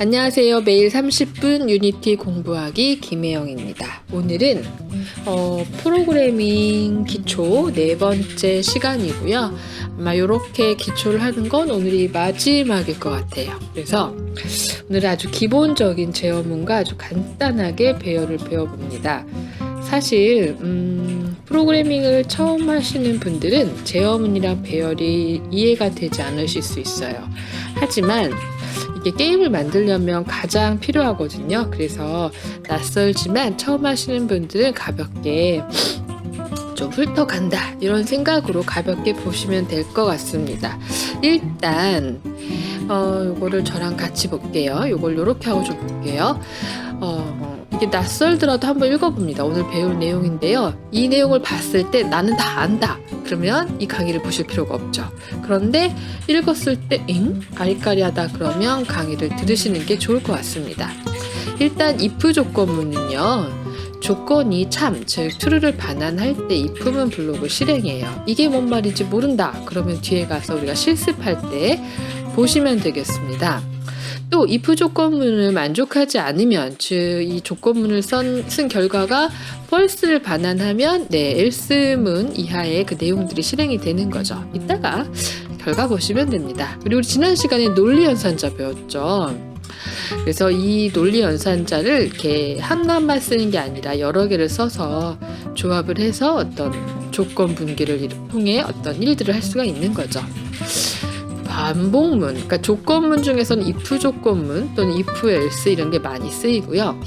안녕하세요. 매일 30분 유니티 공부하기 김혜영입니다. 오늘은 프로그래밍 기초 네 번째 시간이고요. 아마 이렇게 기초를 하는 건 오늘이 마지막일 것 같아요. 그래서 오늘은 아주 기본적인 제어문과 아주 간단하게 배열을 배워봅니다. 사실 프로그래밍을 처음 하시는 분들은 제어문이랑 배열이 이해가 되지 않으실 수 있어요. 하지만 이게 게임을 만들려면 가장 필요하거든요. 그래서 낯설지만 처음 하시는 분들은 가볍게 좀 훑어간다 이런 생각으로 가볍게 보시면 될 것 같습니다. 일단 요거를 저랑 같이 볼게요. 요걸 요렇게 하고 좀 볼게요. 이게 낯설더라도 한번 읽어봅니다. 오늘 배울 내용인데요. 이 내용을 봤을 때 나는 다 안다. 그러면 이 강의를 보실 필요가 없죠. 그런데 읽었을 때 아리까리하다 그러면 강의를 들으시는 게 좋을 것 같습니다. 일단 if 조건문은요. 조건이 참, 즉 true를 반환할 때 if문 블록을 실행해요. 이게 뭔 말인지 모른다. 그러면 뒤에 가서 우리가 실습할 때 보시면 되겠습니다. 또 if 조건문을 만족하지 않으면, 즉 이 조건문을 쓴 결과가 false를 반환하면 else문 이하의 그 내용들이 실행이 되는 거죠. 이따가 결과 보시면 됩니다. 그리고 지난 시간에 논리 연산자 배웠죠. 그래서 이 논리 연산자를 이렇게 하나만 쓰는 게 아니라 여러 개를 써서 조합을 해서 어떤 조건 분기를 통해 어떤 일들을 할 수가 있는 거죠. 반복문, 그러니까 조건문 중에서는 if 조건문 또는 if else 이런 게 많이 쓰이고요.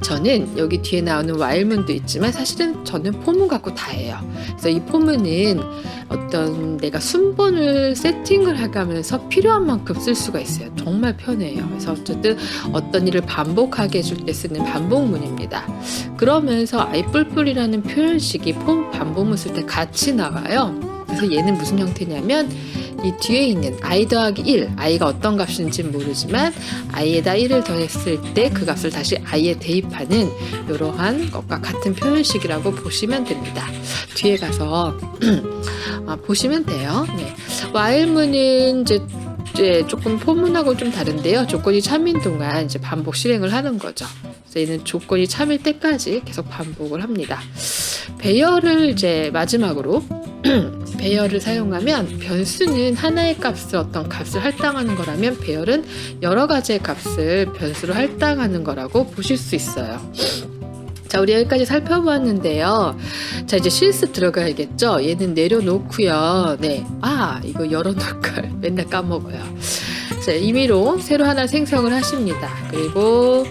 저는 여기 뒤에 나오는 while문도 있지만 사실은 저는 포문 갖고 다 해요. 그래서 이 포문은 어떤 내가 순번을 세팅을 해가면서 필요한 만큼 쓸 수가 있어요. 정말 편해요. 그래서 어쨌든 어떤 일을 반복하게 해줄 때 쓰는 반복문입니다. 그러면서 i뿔뿔이라는 표현식이 반복문 쓸 때 같이 나와요. 그래서 얘는 무슨 형태냐면 이 뒤에 있는 i 더하기 1, i가 어떤 값인지는 모르지만 i에다 1을 더했을 때 그 값을 다시 i에 대입하는 이러한 것과 같은 표현식이라고 보시면 됩니다. 뒤에 가서 보시면 돼요. 네. while문은 이제 조금 포문하고 좀 다른데요. 조건이 참인 동안 이제 반복 실행을 하는 거죠. 그래서 얘는 조건이 참일 때까지 계속 반복을 합니다. 배열을 이제 마지막으로 배열을 사용하면 변수는 하나의 값을 어떤 값을 할당하는 거라면 배열은 여러 가지의 값을 변수로 할당하는 거라고 보실 수 있어요. 자, 우리 여기까지 살펴보았는데요. 자, 이제 실습 들어가야겠죠? 얘는 내려놓고요. 네. 이거 열어놓을 걸 맨날 까먹어요. 자, 임의로 새로 하나 생성을 하십니다. 그리고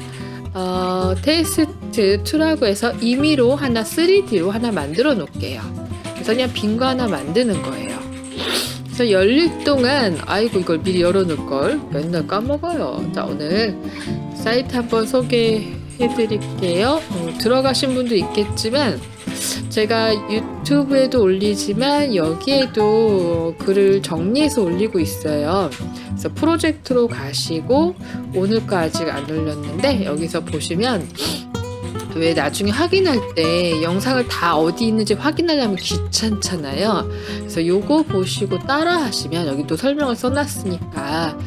테스트 2라고 해서 임의로 하나 3D로 하나 만들어 놓을게요. 그래서 그냥 빈 거 하나 만드는 거예요. 그래서 열릴 동안 이걸 미리 열어놓을 걸 맨날 까먹어요. 자, 오늘 사이트 한번 소개해 드릴게요. 들어가신 분도 있겠지만 제가 유튜브에도 올리지만 여기에도 글을 정리해서 올리고 있어요. 그래서 프로젝트로 가시고 오늘 거 아직 안 올렸는데 여기서 보시면 왜 나중에 확인할 때 영상을 다 어디 있는지 확인하려면 귀찮잖아요. 그래서 요거 보시고 따라 하시면 여기 또 설명을 써놨으니까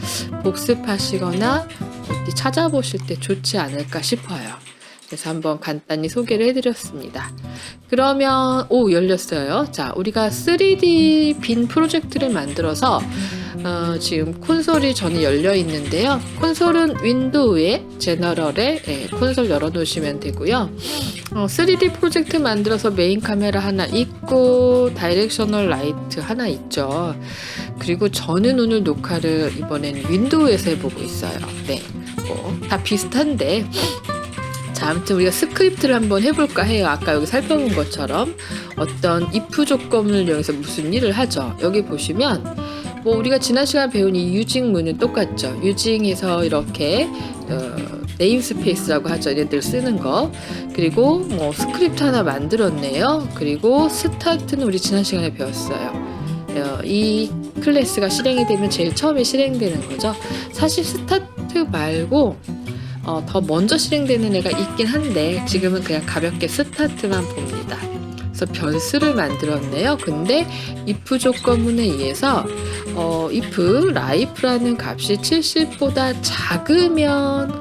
복습하시거나 어디 찾아보실 때 좋지 않을까 싶어요. 그래서 한번 간단히 소개를 해드렸습니다. 그러면 열렸어요. 자, 우리가 3D 빈 프로젝트를 만들어서 지금 콘솔이 저는 열려 있는데요. 콘솔은 윈도우에 제너럴에 콘솔 열어 놓으시면 되고요. 3D 프로젝트 만들어서 메인 카메라 하나 있고 다이렉셔널 라이트 하나 있죠. 그리고 저는 오늘 녹화를 이번엔 윈도우에서 해보고 있어요. 네, 다 비슷한데 자, 아무튼 우리가 스크립트를 한번 해볼까 해요. 아까 여기 살펴본 것처럼 어떤 if 조건을 이용해서 무슨 일을 하죠. 여기 보시면 우리가 지난 시간 배운 이 using문은 똑같죠. using에서 이렇게 네임스페이스라고 하죠. 얘네들 쓰는 거. 그리고 스크립트 하나 만들었네요. 그리고 스타트는 우리 지난 시간에 배웠어요. 이 클래스가 실행이 되면 제일 처음에 실행되는 거죠. 사실 스타트 말고 더 먼저 실행되는 애가 있긴 한데 지금은 그냥 가볍게 스타트만 봅니다. 그래서 변수를 만들었네요. 근데 if 조건문에 의해서 if life라는 값이 70보다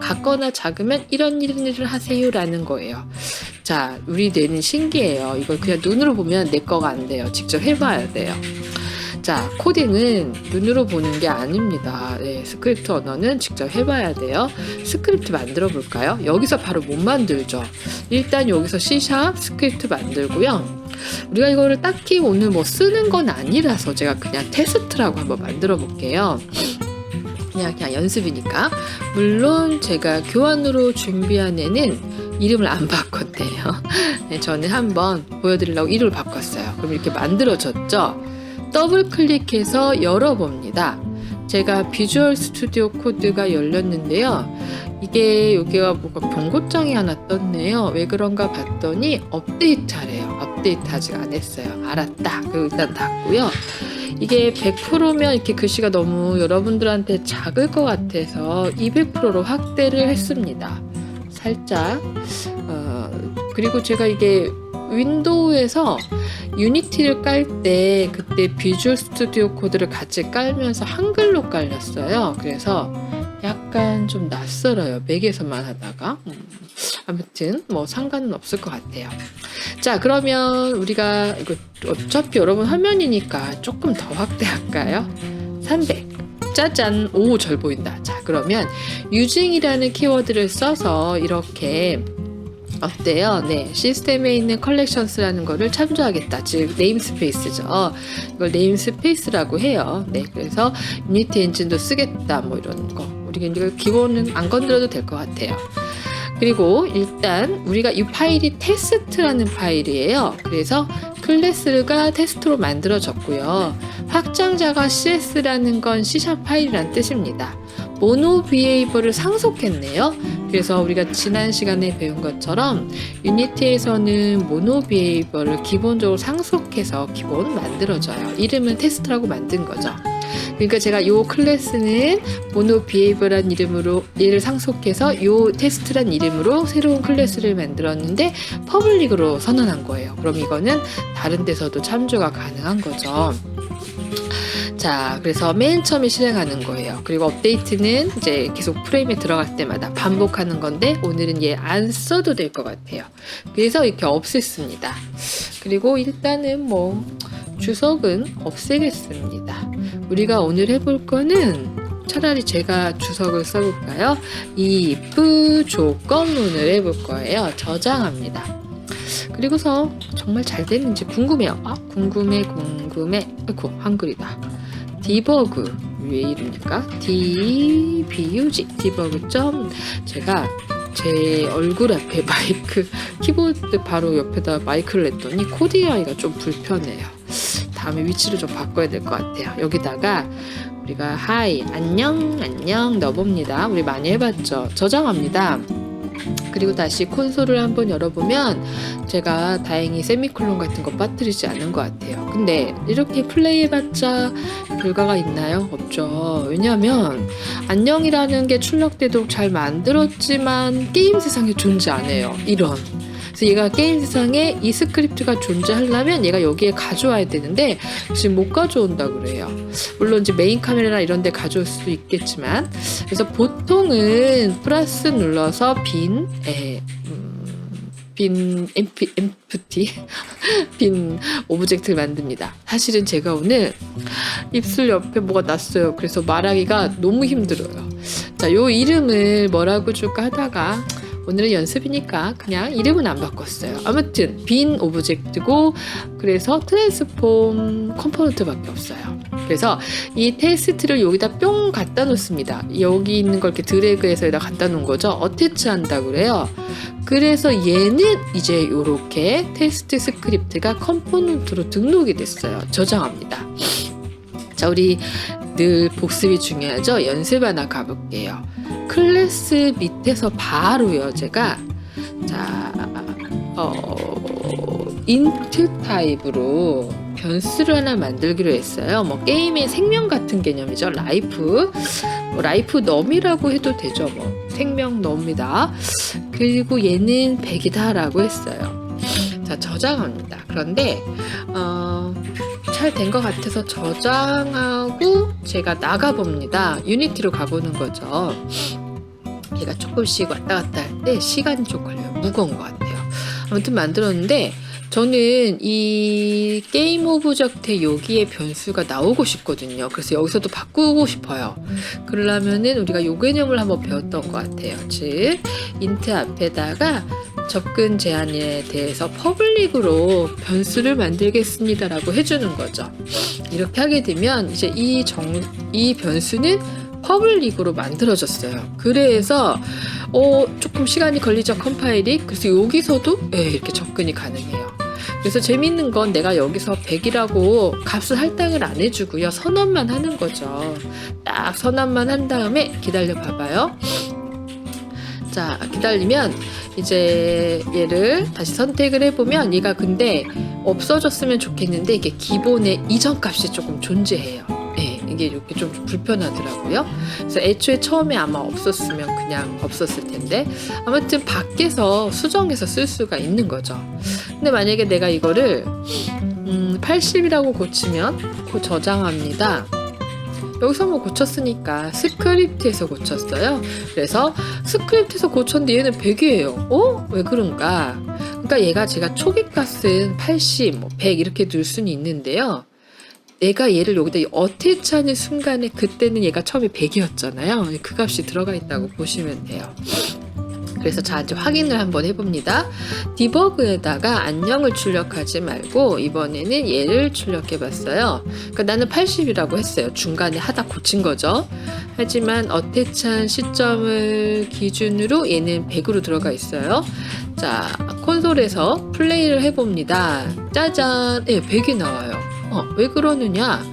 같거나 작으면 이런 일을 하세요라는 거예요. 자, 우리 뇌는 신기해요. 이걸 그냥 눈으로 보면 내 거가 안 돼요. 직접 해봐야 돼요. 자, 코딩은 눈으로 보는 게 아닙니다. 네, 스크립트 언어는 직접 해봐야 돼요. 스크립트 만들어 볼까요? 여기서 바로 못 만들죠. 일단 여기서 C# 스크립트 만들고요. 우리가 이거를 딱히 오늘 뭐 쓰는 건 아니라서 제가 그냥 테스트라고 한번 만들어 볼게요. 그냥 연습이니까. 물론 제가 교환으로 준비한 애는 이름을 안 바꿨대요. 네, 저는 한번 보여드리려고 이름을 바꿨어요. 그럼 이렇게 만들어졌죠? 더블 클릭해서 열어봅니다. 제가 비주얼 스튜디오 코드가 열렸는데요. 이게 여기가 뭐가 경고장이 하나 떴네요. 왜 그런가 봤더니 업데이트 하래요. 업데이트 아직 안 했어요. 알았다. 그리고 일단 닫고요. 이게 100%면 이렇게 글씨가 너무 여러분들한테 작을 것 같아서 200%로 확대를 했습니다. 살짝. 그리고 제가 이게 윈도우에서 유니티를 깔 때 그때 비주얼 스튜디오 코드를 같이 깔면서 한글로 깔렸어요. 그래서 약간 좀 낯설어요. 맥에서만 하다가. 아무튼 뭐 상관은 없을 것 같아요. 자, 그러면 우리가 이거 어차피 여러분 화면이니까 조금 더 확대할까요? 300. 짜잔. 오, 잘 보인다. 자, 그러면 using이라는 키워드를 써서 이렇게 어때요? 네, 시스템에 있는 컬렉션스라는 거를 참조하겠다. 즉 네임스페이스죠. 이걸 네임스페이스라고 해요. 네, 그래서 유니티 엔진도 쓰겠다. 뭐 이런 거. 우리가 이거 기본은 안 건드려도 될 것 같아요. 그리고 일단 우리가 이 파일이 테스트라는 파일이에요. 그래서 클래스가 테스트로 만들어졌고요. 확장자가 CS라는 건 C# 파일이란 뜻입니다. 모노 비헤이버를 상속했네요. 그래서 우리가 지난 시간에 배운 것처럼 유니티에서는 모노 비헤이버를 기본적으로 상속해서 기본 만들어져요. 이름은 테스트라고 만든 거죠. 그러니까 제가 요 클래스는 모노 비헤이버란 이름으로 얘를 상속해서 요 테스트란 이름으로 새로운 클래스를 만들었는데 퍼블릭으로 선언한 거예요. 그럼 이거는 다른 데서도 참조가 가능한 거죠. 자, 그래서 맨 처음에 실행하는 거예요. 그리고 업데이트는 이제 계속 프레임에 들어갈 때마다 반복하는 건데 오늘은 얘 안 써도 될 것 같아요. 그래서 이렇게 없앴습니다. 그리고 일단은 뭐 주석은 없애겠습니다. 우리가 오늘 해볼 거는 차라리 제가 주석을 써볼까요? if 조건문을 해볼 거예요. 저장합니다. 그리고서 정말 잘 됐는지 궁금해요. 궁금해. 아이고, 한글이다. 디버그 왜 이러니까? dbug 디버그 점 제가 제 얼굴 앞에 마이크 키보드 바로 옆에다 마이크를 냈더니 코디하기가 좀 불편해요. 다음에 위치를 좀 바꿔야 될 것 같아요. 여기다가 우리가 하이 안녕 넣어봅니다. 우리 많이 해봤죠. 저장합니다. 그리고 다시 콘솔을 한번 열어보면 제가 다행히 세미콜론 같은 거 빠뜨리지 않은 것 같아요. 근데 이렇게 플레이해봤자 결과가 있나요? 없죠. 왜냐하면 안녕이라는 게 출력돼도 잘 만들었지만 게임 세상에 존재 안 해요. 이런. 그래서 얘가 게임 세상에 이 스크립트가 존재하려면 얘가 여기에 가져와야 되는데 지금 못 가져온다 그래요. 물론 이제 메인 카메라나 이런 데 가져올 수도 있겠지만 그래서 보통은 플러스 눌러서 빈 오브젝트를 만듭니다. 사실은 제가 오늘 입술 옆에 뭐가 났어요. 그래서 말하기가 너무 힘들어요. 자, 요 이름을 뭐라고 줄까 하다가 오늘은 연습이니까 그냥 이름은 안 바꿨어요. 아무튼 빈 오브젝트고 그래서 트랜스폼 컴포넌트밖에 없어요. 그래서 이 테스트를 여기다 뿅 갖다 놓습니다. 여기 있는 걸 이렇게 드래그해서 여기다 갖다 놓은 거죠. 어태치 한다고 그래요. 그래서 얘는 이제 이렇게 테스트 스크립트가 컴포넌트로 등록이 됐어요. 저장합니다. 자, 우리 늘 복습이 중요하죠. 연습 하나 가볼게요. 클래스 밑에서 바로요. 제가 자 인트 타입으로 변수를 하나 만들기로 했어요. 뭐 게임의 생명 같은 개념이죠. 라이프 넘이라고 해도 되죠. 뭐 생명 넘이다. 그리고 얘는 100이다 라고 했어요. 자, 저장합니다. 그런데 잘 된 것 같아서 저장하고 제가 나가봅니다. 유니티로 가보는 거죠. 얘가 조금씩 왔다 갔다 할 때 시간이 좀 걸려요. 무거운 것 같아요. 아무튼 만들었는데 저는 이 게임 오브젝트 여기에 변수가 나오고 싶거든요. 그래서 여기서도 바꾸고 싶어요. 그러려면은 우리가 요 개념을 한번 배웠던 것 같아요. 즉 인트 앞에다가 접근 제한에 대해서 퍼블릭으로 변수를 만들겠습니다라고 해주는 거죠. 이렇게 하게 되면 이제 이 변수는 퍼블릭으로 만들어졌어요. 그래서 조금 시간이 걸리죠, 컴파일이. 그래서 여기서도 이렇게 접근이 가능해요. 그래서 재밌는 건 내가 여기서 100이라고 값을 할당을 안 해주고요. 선언만 하는 거죠. 딱 선언만 한 다음에 기다려 봐봐요. 자, 기다리면 이제 얘를 다시 선택을 해보면 얘가 근데 없어졌으면 좋겠는데 이게 기본의 이전 값이 조금 존재해요. 이게 이렇게 좀 불편하더라고요. 그래서 애초에 처음에 아마 없었으면 그냥 없었을 텐데 아무튼 밖에서 수정해서 쓸 수가 있는 거죠. 근데 만약에 내가 이거를 80이라고 고치면 저장합니다. 여기서 뭐 고쳤으니까 스크립트에서 고쳤어요. 그래서 스크립트에서 고쳤는데 얘는 100이에요. 왜 그런가? 그러니까 얘가 제가 초기값은 80, 100 이렇게 둘 수는 있는데요. 내가 얘를 여기다 어태치하는 순간에 그때는 얘가 처음에 100이었잖아요. 그 값이 들어가 있다고 보시면 돼요. 그래서 자, 이제 확인을 한번 해봅니다. 디버그에다가 안녕을 출력하지 말고 이번에는 얘를 출력해봤어요. 그러니까 나는 80이라고 했어요. 중간에 하다 고친 거죠. 하지만 어태치한 시점을 기준으로 얘는 100으로 들어가 있어요. 자, 콘솔에서 플레이를 해봅니다. 짜잔! 100이 나와요. 왜 그러느냐?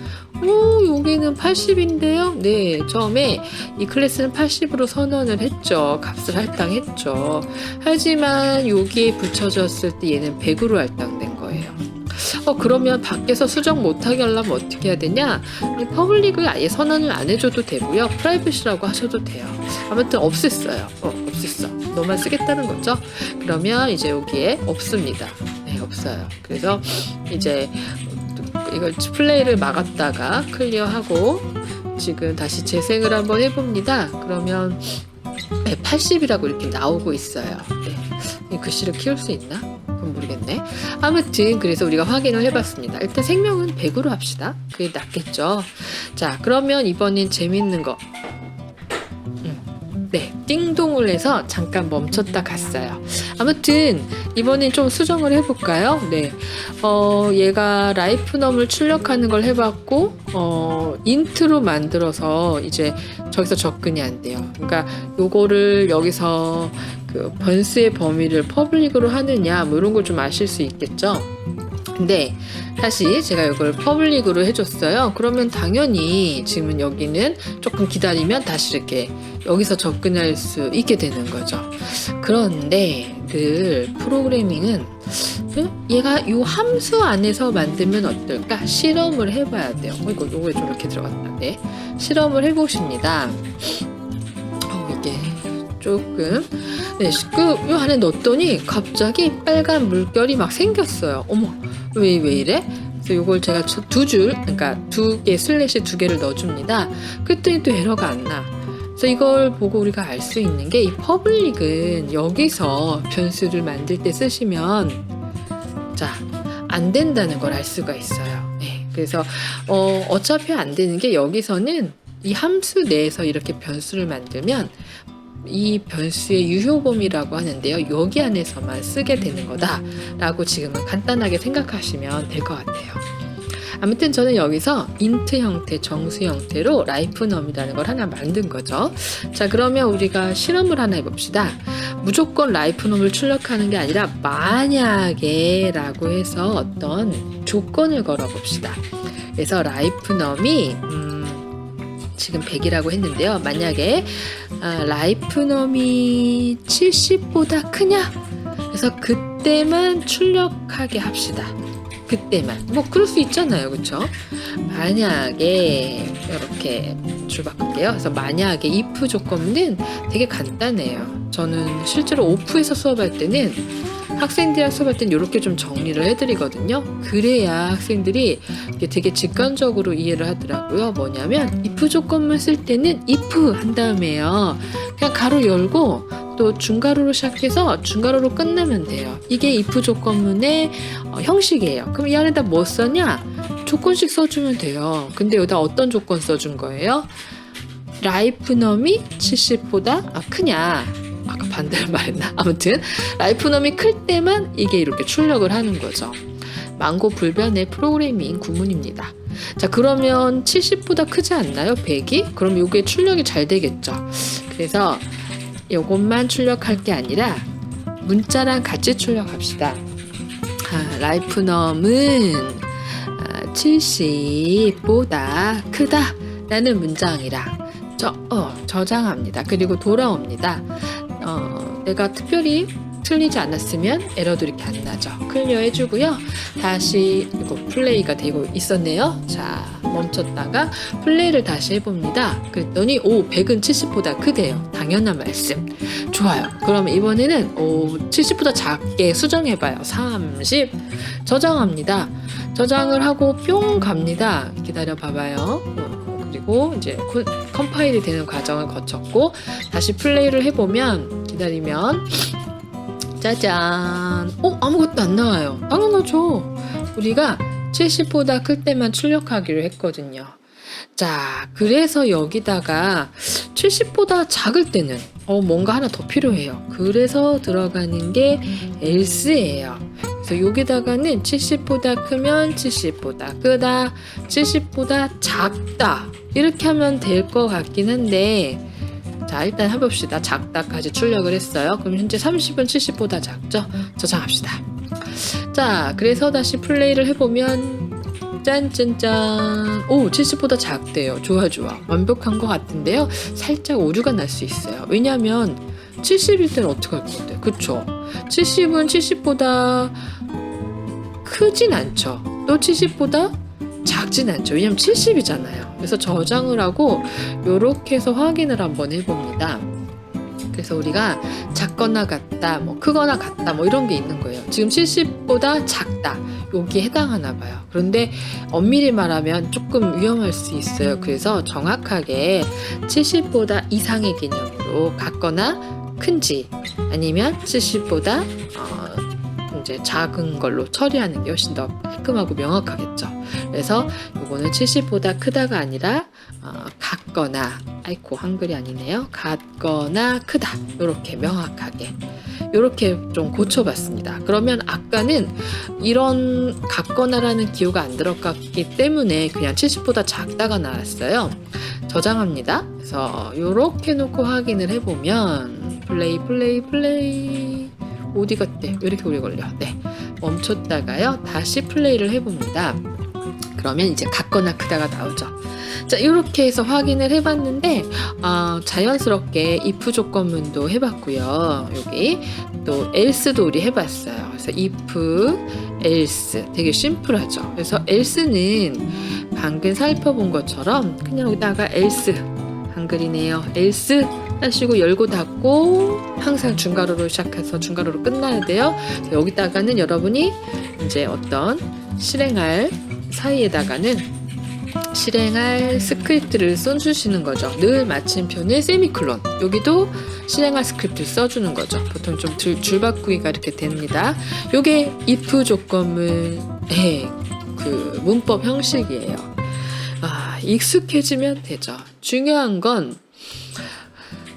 여기는 80인데요. 네, 처음에 이 클래스는 80으로 선언을 했죠. 값을 할당했죠. 하지만 여기에 붙여졌을 때 얘는 100으로 할당된 거예요. 그러면 밖에서 수정 못하게 하려면 어떻게 해야 되냐? 퍼블릭을 아예 선언을 안 해줘도 되고요. 프라이빗이라고 하셔도 돼요. 아무튼 없앴어요. 없앴어. 너만 쓰겠다는 거죠? 그러면 이제 여기에 없습니다. 네, 없어요. 그래서 이제 이걸 플레이를 막았다가 클리어하고 지금 다시 재생을 한번 해봅니다. 그러면 80이라고 이렇게 나오고 있어요. 이 글씨를 키울 수 있나? 그건 모르겠네. 아무튼 그래서 우리가 확인을 해봤습니다. 일단 생명은 100으로 합시다. 그게 낫겠죠. 자, 그러면 이번엔 재밌는 거. 네, 띵동을 해서 잠깐 멈췄다 갔어요. 아무튼 이번엔 좀 수정을 해볼까요? 네, 얘가 라이프넘을 출력하는 걸 해봤고 인트로 만들어서 이제 저기서 접근이 안 돼요. 그러니까 요거를 여기서 그 변수의 범위를 퍼블릭으로 하느냐 뭐 이런 걸 좀 아실 수 있겠죠. 근데 다시 제가 이걸 퍼블릭으로 해줬어요. 그러면 당연히 지금은 여기는 조금 기다리면 다시 이렇게 여기서 접근할 수 있게 되는 거죠. 그런데 늘 프로그래밍은 얘가 이 함수 안에서 만들면 어떨까? 실험을 해봐야 돼요. 이거 좀 이렇게 들어갔다. 네, 실험을 해보십니다. 이게 조금 요 안에 넣었더니 갑자기 빨간 물결이 막 생겼어요. 어머, 왜 이래? 그래서 이걸 제가 그러니까 두 개 슬래시 2개를 넣어줍니다. 그랬더니 또 에러가 안 나. 그래서 이걸 보고 우리가 알 수 있는 게 이 퍼블릭은 여기서 변수를 만들 때 쓰시면 안 된다는 걸 알 수가 있어요. 네, 그래서 어차피 안 되는 게 여기서는 이 함수 내에서 이렇게 변수를 만들면 이 변수의 유효 범위라고 하는데요. 여기 안에서만 쓰게 되는 거다라고 지금은 간단하게 생각하시면 될 것 같아요. 아무튼 저는 여기서 인트 형태, 정수 형태로 라이프넘이라는 걸 하나 만든 거죠. 자, 그러면 우리가 실험을 하나 해봅시다. 무조건 라이프넘을 출력하는 게 아니라 만약에 라고 해서 어떤 조건을 걸어봅시다. 그래서 라이프넘이 지금 100이라고 했는데요. 만약에 라이프넘이 70보다 크냐? 그래서 그때만 출력하게 합시다. 그때만. 뭐 그럴 수 있잖아요, 그쵸? 만약에 이렇게 줄 바꿀게요. 그래서 만약에 if 조건은 되게 간단해요. 저는 실제로 오프에서 수업할 때는 학생들이랑 수업할 때는 이렇게 좀 정리를 해드리거든요. 그래야 학생들이 이게 되게 직관적으로 이해를 하더라고요. 뭐냐면 if 조건만 쓸 때는 if 한 다음에요. 그냥 가로 열고 또 중괄호로 시작해서 중괄호로 끝나면 돼요. 이게 if 조건문의 형식이에요. 그럼 이 안에다 뭐 써냐? 조건식 써주면 돼요. 근데 여기다 어떤 조건 써준 거예요? 라이프넘이 70보다 크냐? 아까 반대로 말했나? 아무튼 라이프넘이 클 때만 이게 이렇게 출력을 하는 거죠. 망고 불변의 프로그래밍 구문입니다. 자, 그러면 70보다 크지 않나요? 100이? 그럼 이게 출력이 잘 되겠죠. 그래서 이것만 출력할 게 아니라 문자랑 같이 출력합시다. 라이프넘은 70보다 크다 라는 문장이라 저장합니다. 그리고 돌아옵니다. 내가 특별히 틀리지 않았으면 에러도 이렇게 안 나죠. 클리어 해주고요. 다시 이거 플레이가 되고 있었네요. 자, 멈췄다가 플레이를 다시 해봅니다. 그랬더니 100은 70보다 크대요. 당연한 말씀. 좋아요. 그럼 이번에는 70보다 작게 수정해봐요. 30 저장합니다. 저장을 하고 뿅 갑니다. 기다려 봐봐요. 그리고 이제 컴파일이 되는 과정을 거쳤고 다시 플레이를 해보면 기다리면 짜잔! 아무것도 안 나와요. 당연하죠. 우리가 70보다 클 때만 출력하기로 했거든요. 자, 그래서 여기다가 70보다 작을 때는 뭔가 하나 더 필요해요. 그래서 들어가는 게 else예요. 그래서 여기다가는 70보다 크면 70보다 크다, 70보다 작다 이렇게 하면 될 것 같긴 한데 자, 일단 해봅시다. 작다까지 출력을 했어요. 그럼 현재 30은 70보다 작죠? 저장합시다. 자, 그래서 다시 플레이를 해보면 짠짠짠 70보다 작대요. 좋아 완벽한 것 같은데요. 살짝 오류가 날 수 있어요. 왜냐면 70일 때는 어떡할 건데, 그쵸? 70은 70보다 크진 않죠. 또 70보다 작진 않죠. 왜냐면 70이잖아요. 그래서 저장을 하고 요렇게 해서 확인을 한번 해봅니다. 그래서 우리가 작거나 같다, 크거나 같다, 이런 게 있는 거예요. 지금 70보다 작다, 여기에 해당하나 봐요. 그런데 엄밀히 말하면 조금 위험할 수 있어요. 그래서 정확하게 70보다 이상의 개념으로 같거나 큰지 아니면 70보다 이제 작은 걸로 처리하는 게 훨씬 더 깔끔하고 명확하겠죠. 그래서 이거는 70보다 크다가 아니라 같거나, 아이고 한글이 아니네요. 같거나 크다, 이렇게 명확하게 이렇게 좀 고쳐봤습니다. 그러면 아까는 이런 같거나라는 기호가 안 들어갔기 때문에 그냥 70보다 작다가 나왔어요. 저장합니다. 그래서 이렇게 놓고 확인을 해보면 플레이 어디 갔대? 왜 이렇게 오래 걸려? 네, 멈췄다가요. 다시 플레이를 해봅니다. 그러면 이제 같거나 크다가 나오죠. 자, 이렇게 해서 확인을 해봤는데 자연스럽게 if 조건문도 해봤고요. 여기 또 else도 우리 해봤어요. 그래서 if, else 되게 심플하죠. 그래서 else는 방금 살펴본 것처럼 그냥 여기다가 else 한글이네요. else 하시고 열고 닫고 항상 중괄호로 시작해서 중괄호로 끝나야 돼요. 여기다가는 여러분이 이제 어떤 실행할 사이에다가는 실행할 스크립트를 써주시는 거죠. 늘 마침표는 세미콜론. 여기도 실행할 스크립트를 써주는 거죠. 보통 좀 줄바꾸기가 이렇게 됩니다. 요게 if 조건문의 그 문법 형식이에요. 익숙해지면 되죠. 중요한 건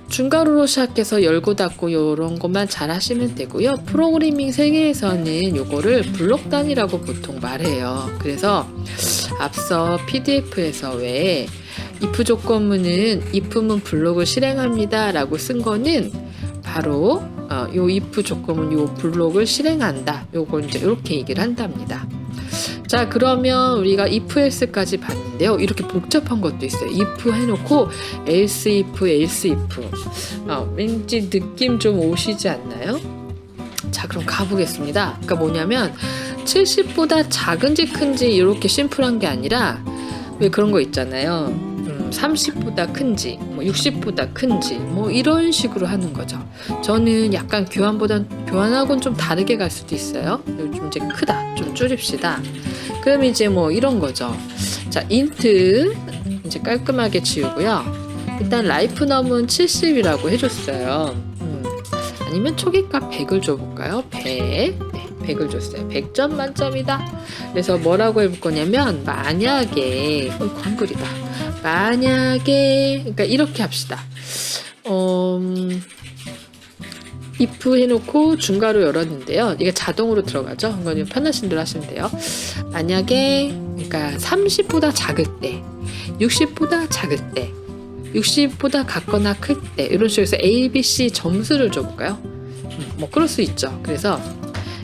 중괄호로 시작해서 열고 닫고 이런 것만 잘 하시면 되고요. 프로그래밍 세계에서는 요거를 블록 단위라고 보통 말해요. 그래서 앞서 PDF에서 왜 if 조건문은 if문 블록을 실행합니다 라고 쓴 거는 바로 요 if 조건문 요 블록을 실행한다. 요걸 이제 이렇게 얘기를 한답니다. 자, 그러면 우리가 if, else까지 봤는데요. 이렇게 복잡한 것도 있어요. if 해놓고 else if. 왠지 느낌 좀 오시지 않나요? 자, 그럼 가보겠습니다. 그러니까 뭐냐면 70보다 작은지 큰지 이렇게 심플한 게 아니라 왜 그런 거 있잖아요. 30보다 큰지, 뭐 60보다 큰지, 뭐 이런 식으로 하는 거죠. 저는 약간 교환하고는 좀 다르게 갈 수도 있어요. 좀 이제 크다, 좀 줄입시다. 그럼 이제 뭐 이런 거죠. 자, 인트 이제 깔끔하게 지우고요. 일단 라이프 넘은 70이라고 해줬어요. 아니면 초기값 100을 줘볼까요? 100. 네, 100을 줬어요. 100점 만점이다. 그래서 뭐라고 해볼 거냐면, 만약에, 광글이다. 만약에, 그러니까 이렇게 합시다. if 해놓고 중괄호 열었는데요. 이게 자동으로 들어가죠. 이건 편하신 대로 하시면 돼요. 만약에, 그러니까 30보다 작을 때, 60보다 작을 때, 60보다 같거나 클 때, 이런 식으로 해서 A, B, C 점수를 줘볼까요? 뭐 그럴 수 있죠. 그래서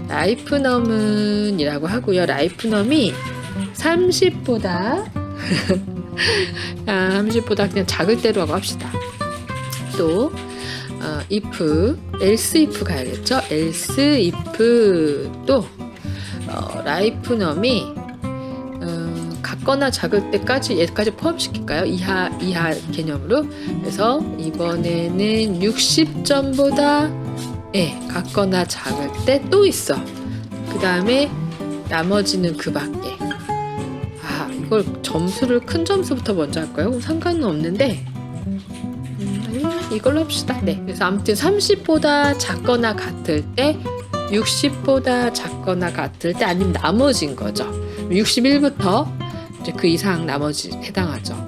라이프넘은 이라고 하고요. 라이프넘이 30보다 30보다 그냥 작을 때로 하고 합시다. 또 if, else if 가야겠죠. else if 또 라이프넘이 같거나 작을 때까지 얘까지 포함시킬까요? 이하 개념으로. 그래서 이번에는 60점보다 같거나 작을 때 또 있어. 그 다음에 나머지는 그 밖에. 이걸 점수를 큰 점수부터 먼저 할까요? 상관은 없는데 이걸로 합시다. 네, 그래서 아무튼 30보다 작거나 같을 때, 60보다 작거나 같을 때, 아니면 나머지인 거죠. 61부터 이제 그 이상 나머지 해당하죠.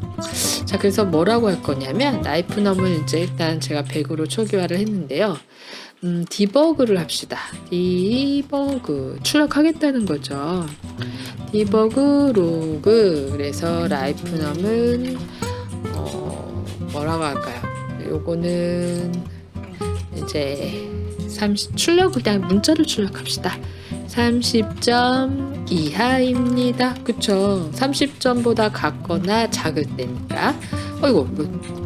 자, 그래서 뭐라고 할 거냐면, 라이프넘을 이제 일단 제가 100으로 초기화를 했는데요. 디버그를 합시다. 디버그 출력하겠다는 거죠. 디버그 로그. 그래서 라이프넘은 뭐라고 할까요? 요거는 이제 30 출력을 그냥 문자를 출력합시다. 30점 이하입니다. 그쵸? 30점보다 같거나 작을 때니까. 이거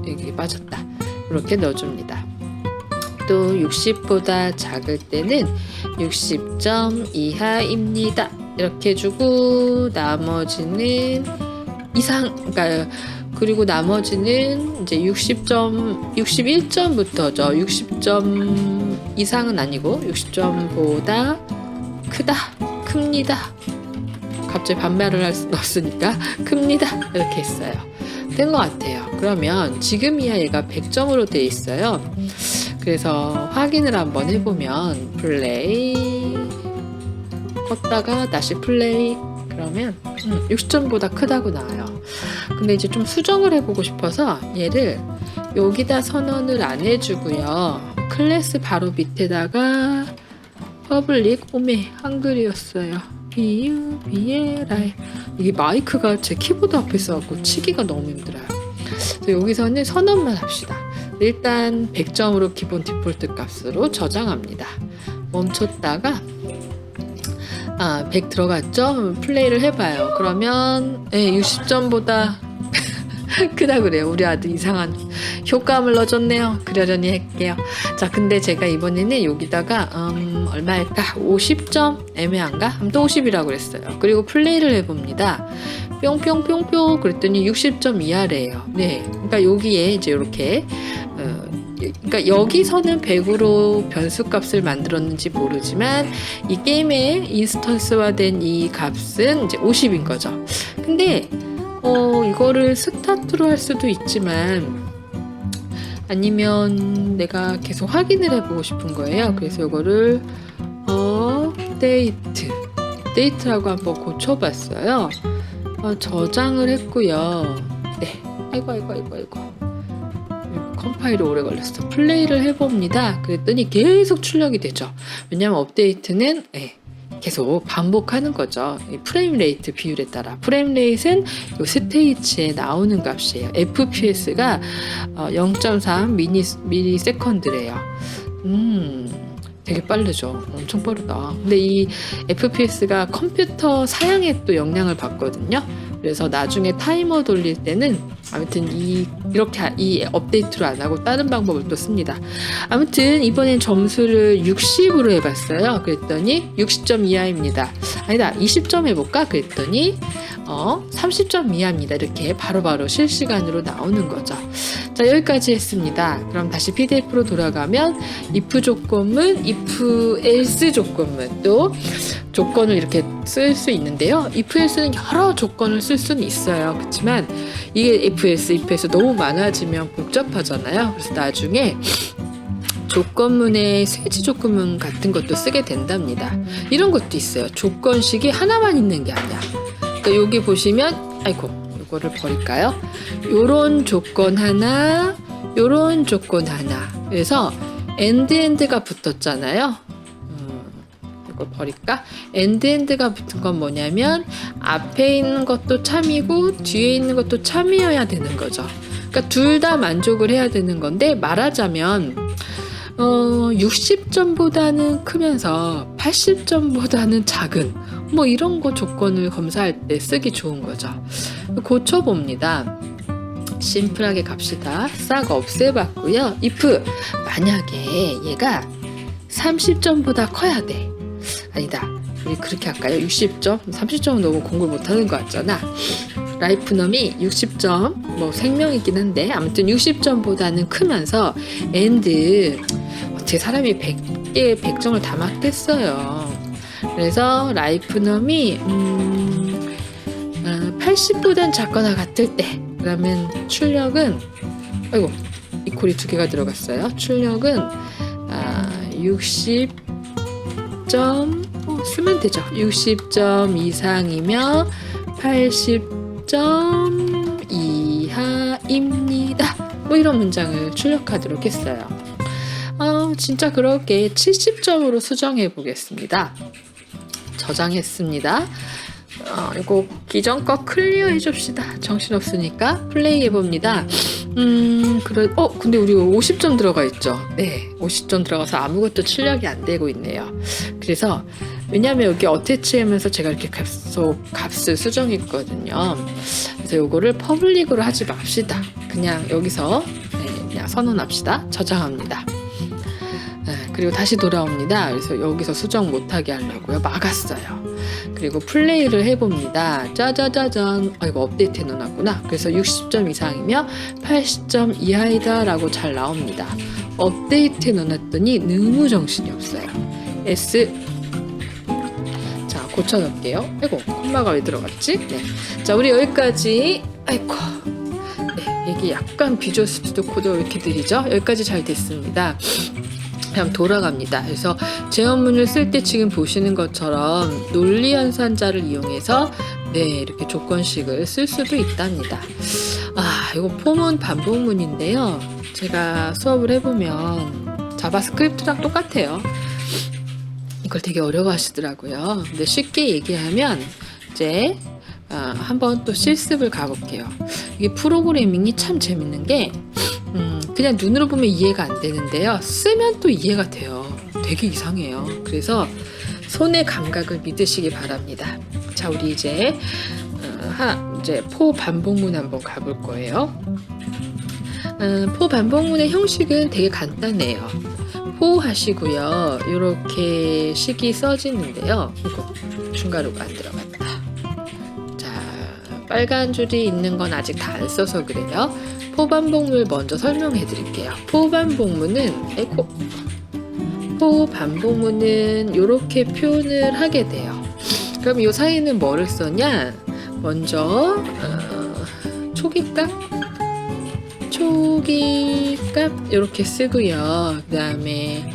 이게 빠졌다. 이렇게 넣어줍니다. 또 60보다 작을 때는 60점 이하입니다. 이렇게 해주고 나머지는 그러니까 그리고 나머지는 이제 61점부터죠. 60점 이상은 아니고 60점보다 크다, 큽니다. 갑자기 반말을 할 수는 없으니까 큽니다. 이렇게 했어요. 된 것 같아요. 그러면 지금이야 얘가 100점으로 돼 있어요. 그래서 확인을 한번 해보면 플레이 껐다가 다시 플레이 그러면 60점보다 크다고 나와요. 근데 이제 좀 수정을 해보고 싶어서 얘를 여기다 선언을 안 해주고요. 클래스 바로 밑에다가 퍼블릭 한글이었어요. 비에라이. 이게 마이크가 제 키보드 앞에 있어갖고 치기가 너무 힘들어요. 그래서 여기서는 선언만 합시다. 일단 100점으로 기본 디폴트 값으로 저장합니다. 멈췄다가 100 들어갔죠? 플레이를 해봐요. 그러면 60점보다 크다 그래요. 우리 아들 이상한 효과음을 넣어줬네요. 그러려니 할게요. 자, 근데 제가 이번에는 여기다가 얼마일까? 50점 애매한가? 또 50이라고 그랬어요. 그리고 플레이를 해봅니다. 뿅뿅뿅뿅 그랬더니 60점 이하래요. 네, 그러니까 여기에 이제 이렇게 그러니까 여기서는 100으로 변수값을 만들었는지 모르지만 이 게임에 인스턴스화된 이 값은 이제 50인 거죠. 근데 이거를 스타트로 할 수도 있지만 아니면 내가 계속 확인을 해보고 싶은 거예요. 그래서 이거를 데이트라고 한번 고쳐봤어요. 저장을 했고요. 네, 아이고 컴파일이 오래 걸렸어. 플레이를 해봅니다. 그랬더니 계속 출력이 되죠. 왜냐하면 업데이트는 계속 반복하는 거죠. 이 프레임 레이트 비율에 따라. 프레임 레이트는 이 스테이지에 나오는 값이에요. FPS가 0.3 미리세컨드래요. 되게 빠르죠. 엄청 빠르다. 근데 이 FPS가 컴퓨터 사양에 또 영향을 받거든요. 그래서 나중에 타이머 돌릴 때는 아무튼 이렇게 이 업데이트로 안 하고 다른 방법을 또 씁니다. 아무튼 이번엔 점수를 60으로 해봤어요. 그랬더니 60점 이하입니다. 아니다, 20점 해볼까? 그랬더니 30점 이하입니다. 이렇게 바로바로 실시간으로 나오는 거죠. 자, 여기까지 했습니다. 그럼 다시 PDF로 돌아가면 if 조건문, if else 조건문, 또 조건을 이렇게 쓸 수 있는데요. if else는 여러 조건을 쓸 수는 있어요. 그렇지만 이게 if else 너무 많아지면 복잡하잖아요. 그래서 나중에 조건문에 세지 조건문 같은 것도 쓰게 된답니다. 이런 것도 있어요. 조건식이 하나만 있는 게 아니야. 그러니까 여기 보시면 이거를 버릴까요? 요런 조건 하나, 요런 조건 하나. 그래서 end가 붙었잖아요. 이걸 버릴까? end가 붙은 건 뭐냐면 앞에 있는 것도 참이고 뒤에 있는 것도 참이어야 되는 거죠. 그러니까 둘 다 만족을 해야 되는 건데, 말하자면 60점보다는 크면서 80점보다는 작은 뭐 이런 거 조건을 검사할 때 쓰기 좋은 거죠. 고쳐봅니다. 심플하게 갑시다. 싹 없애봤고요. if 만약에 얘가 30점보다 커야 돼. 아니다, 우리 그렇게 할까요? 60점? 30점은 너무 공부를 못하는 것 같잖아. 라이프넘이 60점, 뭐 생명이긴 한데 아무튼 60점보다는 크면서 and 어떻게 사람이 100개의 100점을 다 맞겠어요. 그래서 라이프넘이 80보단 작거나 같을 때, 그러면 출력은 이 콜이 두 개가 들어갔어요. 출력은 60점 쓰면 되죠. 60점 이상이며 80점 이하입니다. 뭐 이런 문장을 출력하도록 했어요. 진짜 그렇게 70점으로 수정해 보겠습니다. 저장했습니다. 이거 기존 거 클리어 해줍시다. 정신없으니까 플레이 해봅니다. 근데 우리 50점 들어가 있죠. 네, 50점 들어가서 아무것도 출력이 안 되고 있네요. 그래서 왜냐면 여기 어태치하면서 제가 이렇게 계속 값을 수정했거든요. 그래서 요거를 퍼블릭으로 하지 맙시다. 그냥 여기서 그냥 선언합시다. 저장합니다. 그리고 다시 돌아옵니다. 그래서 여기서 수정 못하게 하려고요. 막았어요. 그리고 플레이를 해봅니다. 짜자자잔. 이거 업데이트 해놓았구나. 그래서 60점 이상이며 80점 이하이다 라고 잘 나옵니다. 업데이트 해놓았더니 너무 정신이 없어요. S. 자, 고쳐놓을게요. 콤마가 왜 들어갔지? 네. 자, 우리 여기까지. 네, 이게 약간 비주얼 스튜디오 코드 왜 이렇게 느리죠? 여기까지 잘 됐습니다. 그냥 돌아갑니다. 그래서 제어문을 쓸 때 지금 보시는 것처럼 논리연산자를 이용해서 이렇게 조건식을 쓸 수도 있답니다. 이거 폼은 반복문인데요. 제가 수업을 해보면 자바스크립트랑 똑같아요. 이걸 되게 어려워하시더라고요. 근데 쉽게 얘기하면 이제 한번 또 실습을 가볼게요. 이게 프로그래밍이 참 재밌는 게 그냥 눈으로 보면 이해가 안 되는데요. 쓰면 또 이해가 돼요. 되게 이상해요. 그래서 손의 감각을 믿으시기 바랍니다. 자, 우리 이제 포 반복문 한번 가볼 거예요. 포 반복문의 형식은 되게 간단해요. 포 하시고요. 이렇게 식이 써지는데요. 이거 중괄호가 안 들어갔다. 자, 빨간 줄이 있는 건 아직 다 안 써서 그래요. 포 반복문을 먼저 설명해 드릴게요. 포 반복문은 이렇게 표현을 하게 돼요. 그럼 이 사이에는 뭐를 써냐? 먼저 초기값 이렇게 쓰고요. 그 다음에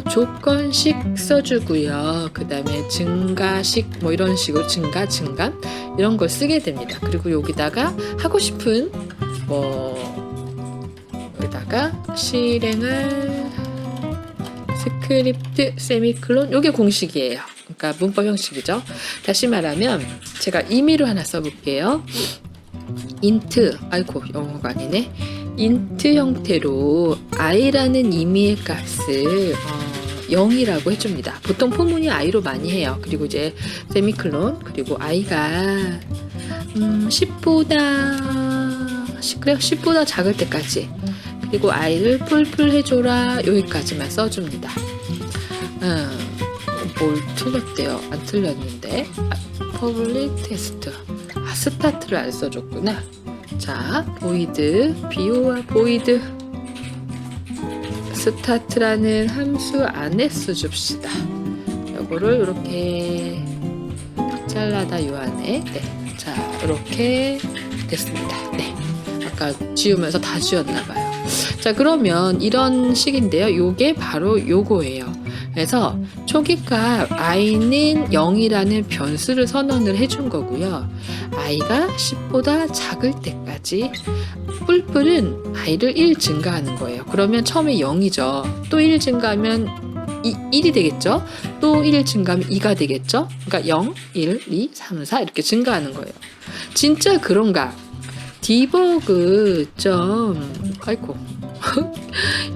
조건식 써주고요. 그 다음에 증가식 뭐 이런 식으로 증감 이런 걸 쓰게 됩니다. 그리고 여기다가 하고 싶은 여기다가 실행할 스크립트 세미콜론, 요게 공식이에요. 그러니까 문법 형식이죠. 다시 말하면 제가 임의로 하나 써볼게요. int, 영어가 아니네. int 형태로 i라는 임의의 값을 0이라고 해줍니다. 보통 포문이 i로 많이 해요. 그리고 이제 세미콜론, 그리고 i가 그래요. 10보다 작을 때까지. 그리고 아이를 뿔뿔 해줘라. 여기까지만 써줍니다. 뭘 틀렸대요. 안 틀렸는데. 퍼블릭 테스트. 스타트를 안 써줬구나. 자, 보이드. 비오와 보이드. 스타트라는 함수 안에 써줍시다. 요거를 이렇게 잘라다 요 안에. 네. 자, 이렇게 됐습니다. 네. 아까 지우면서 다 지웠나봐요. 자, 그러면 이런 식인데요. 요게 바로 요거예요. 그래서 초기값 i는 0이라는 변수를 선언을 해준 거고요. i가 10보다 작을 때까지 뿔뿔은 i를 1 증가하는 거예요. 그러면 처음에 0이죠. 또 1 증가하면 1이 되겠죠. 또 1 증가하면 2가 되겠죠. 그러니까 0, 1, 2, 3, 4 이렇게 증가하는 거예요. 진짜 그런가? 디버그 아이고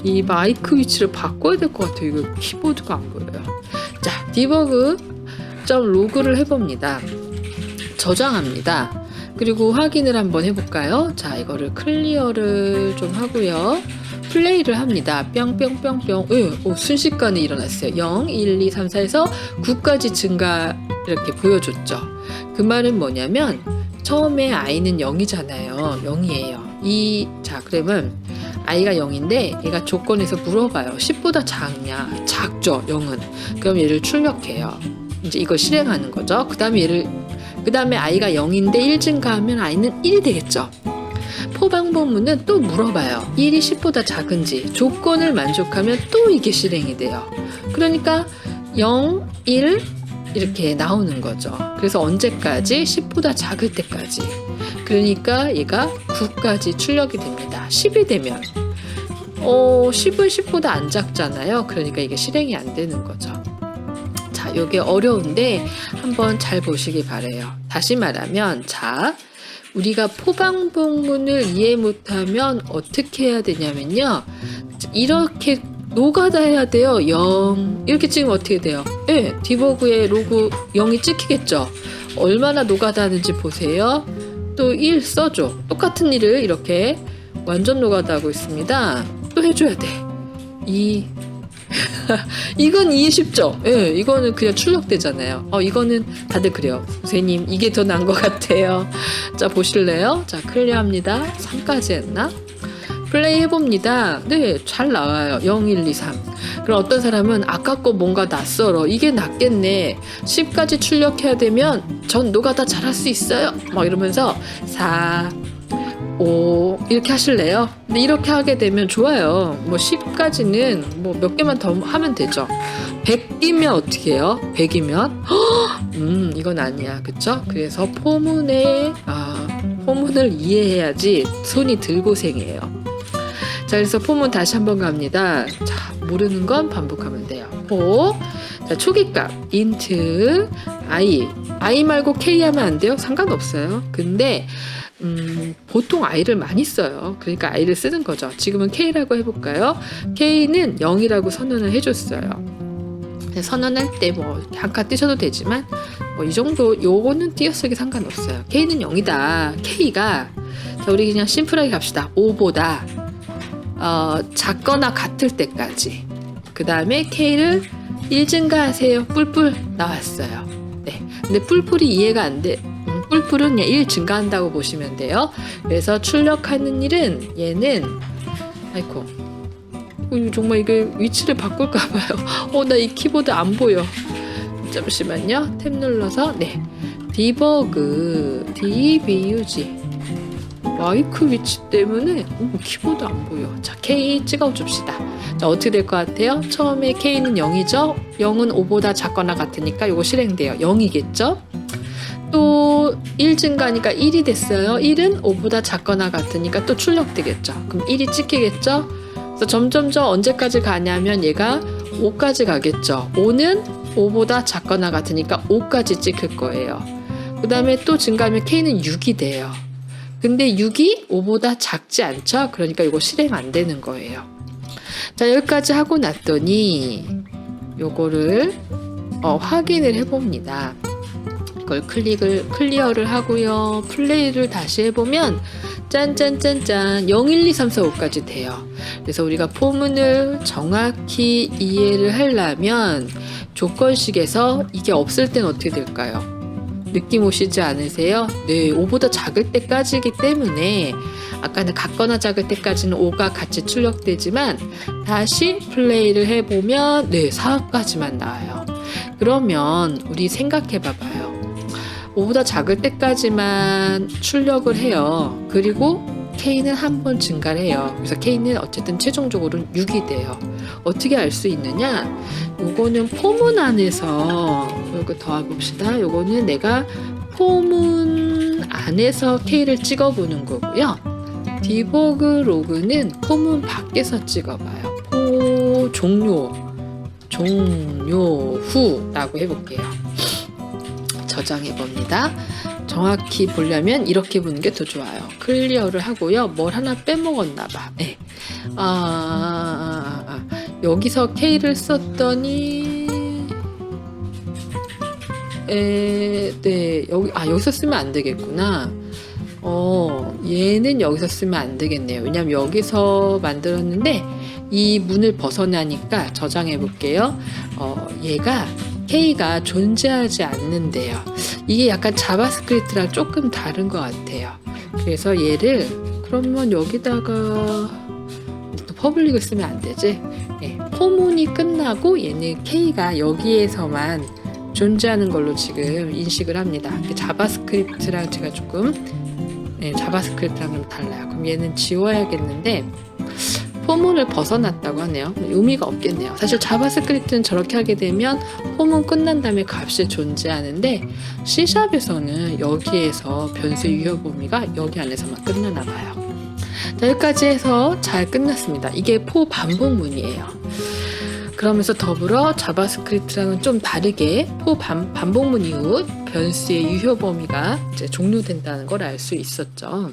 이 마이크 위치를 바꿔야 될 것 같아요. 이거 키보드가 안 보여요. 자, 디버그 로그를 해봅니다. 저장합니다. 그리고 확인을 한번 해볼까요? 자, 이거를 클리어를 좀 하고요. 플레이를 합니다. 뿅뿅뿅뿅. 순식간에 일어났어요. 0, 1, 2, 3, 4에서 9까지 증가 이렇게 보여줬죠. 그 말은 뭐냐면 처음에 i는 0이잖아요. 0이에요. 자, 그러면 i가 0인데 얘가 조건에서 물어봐요. 10보다 작냐? 작죠, 0은. 그럼 얘를 출력해요. 이제 이걸 실행하는 거죠. 그 다음에 i가 0인데 1 증가하면 i는 1이 되겠죠. 포방법문은 또 물어봐요. 1이 10보다 작은지. 조건을 만족하면 또 이게 실행이 돼요. 그러니까 0, 1 이렇게 나오는 거죠. 그래서 언제까지? 10보다 작을 때까지. 그러니까 얘가 9까지 출력이 됩니다. 10이 되면 10은 10보다 안 작잖아요. 그러니까 이게 실행이 안 되는 거죠. 자, 이게 어려운데 한번 잘 보시기 바래요. 다시 말하면 자, 우리가 포방법문을 이해 못하면 어떻게 해야 되냐면요. 이렇게 노가다 해야 돼요. 0 이렇게 찍으면 어떻게 돼요? 네, 디버그에 로그 0이 찍히겠죠. 얼마나 노가다 하는지 보세요. 또 1 써줘. 똑같은 일을 이렇게 완전 노가다 하고 있습니다. 또 해줘야 돼. 2 이건 이해 쉽죠? 예, 이거는 그냥 출력되잖아요. 이거는 다들 그래요. 선생님, 이게 더 나은 것 같아요. 자, 보실래요? 자, 클리어합니다. 3까지 했나? 플레이 해봅니다. 네, 잘 나와요. 0, 1, 2, 3. 그럼 어떤 사람은 아까 거 뭔가 낯설어. 이게 낫겠네. 10까지 출력해야 되면 전 노가다 잘할 수 있어요. 막 이러면서 4, 5 이렇게 하실래요? 근데 이렇게 하게 되면 좋아요. 뭐 10까지는 뭐 몇 개만 더 하면 되죠. 100이면 어떻게 해요? 100이면 이건 아니야. 그쵸? 그래서 포문을 이해해야지 손이 들고생해요. 자, 그래서 포문 다시 한번 갑니다. 자, 모르는 건 반복하면 돼요. 자, 초기값 int i 말고 k 하면 안 돼요? 상관없어요. 근데 보통 i를 많이 써요. 그러니까 i를 쓰는 거죠. 지금은 k라고 해볼까요? k는 0이라고 선언을 해줬어요. 선언할 때 뭐 잠깐 띄셔도 되지만 뭐 이 정도 요거는 띄어쓰기 상관없어요. k는 0이다. k가 자, 우리 그냥 심플하게 갑시다. 5보다 작거나 같을 때까지. 그 다음에 k를 1 증가하세요. 뿔뿔 나왔어요. 네. 근데 뿔뿔이 이해가 안 돼. 뿔뿔은 그냥 1 증가한다고 보시면 돼요. 그래서 출력하는 일은 얘는 아이고 정말 이게 위치를 바꿀까봐요. 나 이 키보드 안 보여. 잠시만요. 탭 눌러서 네, 디버그 DBUG 마이크 위치 때문에 키보드 안 보여. 자, K 찍어줍시다. 자, 어떻게 될 것 같아요? 처음에 K는 0이죠. 0은 5보다 작거나 같으니까 이거 실행돼요. 0이겠죠. 또 1 증가하니까 1이 됐어요. 1은 5보다 작거나 같으니까 또 출력되겠죠. 그럼 1이 찍히겠죠. 그래서 점점점 언제까지 가냐면 얘가 5까지 가겠죠. 5는 5보다 작거나 같으니까 5까지 찍힐 거예요. 그 다음에 또 증가하면 K는 6이 돼요. 근데 6이 5보다 작지 않죠? 그러니까 이거 실행 안 되는 거예요. 자, 여기까지 하고 났더니 요거를 확인을 해봅니다. 이걸 클리어를 하고요. 플레이를 다시 해보면 짠짠짠짠 0, 1, 2, 3, 4, 5까지 돼요. 그래서 우리가 포문을 정확히 이해를 하려면 조건식에서 이게 없을 땐 어떻게 될까요? 느낌 오시지 않으세요? 네, 5보다 작을 때까지이기 때문에 아까는 같거나 작을 때까지는 5가 같이 출력되지만 다시 플레이를 해보면 네, 4까지만 나와요. 그러면 우리 생각해 봐봐요. 5보다 작을 때까지만 출력을 해요. 그리고 K는 한 번 증가를 해요. 그래서 K는 어쨌든 최종적으로는 6이 돼요. 어떻게 알 수 있느냐? 요거는 포문 안에서 이거 더해봅시다. 요거는 내가 포문 안에서 K를 찍어보는 거고요. 디버그 로그는 포문 밖에서 찍어봐요. 종료 후라고 해볼게요. 저장해 봅니다. 정확히 보려면 이렇게 보는 게 더 좋아요. 클리어를 하고요. 뭘 하나 빼먹었나 봐. 네. 여기서 K를 썼더니 네, 여기서 쓰면 안 되겠구나. 얘는 여기서 쓰면 안 되겠네요. 왜냐면 여기서 만들었는데 이 문을 벗어나니까 저장해 볼게요. 얘가 K가 존재하지 않는데요. 이게 약간 자바스크립트랑 조금 다른 것 같아요. 그래서 얘를 그러면 여기다가 또 퍼블릭을 쓰면 안 되지? 네, 포문이 끝나고 얘는 K가 여기에서만 존재하는 걸로 지금 인식을 합니다. 자바스크립트랑 제가 조금 자바스크립트랑 좀 달라요. 그럼 얘는 지워야겠는데 포문을 벗어났다고 하네요. 의미가 없겠네요. 사실 자바스크립트는 저렇게 하게 되면 포문 끝난 다음에 값이 존재하는데 C샵에서는 여기에서 변수 유효 범위가 여기 안에서만 끝나나 봐요. 자, 여기까지 해서 잘 끝났습니다. 이게 포 반복문이에요. 그러면서 더불어 자바스크립트랑은 좀 다르게 포 반복문 이후 변수의 유효 범위가 이제 종료된다는 걸 알 수 있었죠.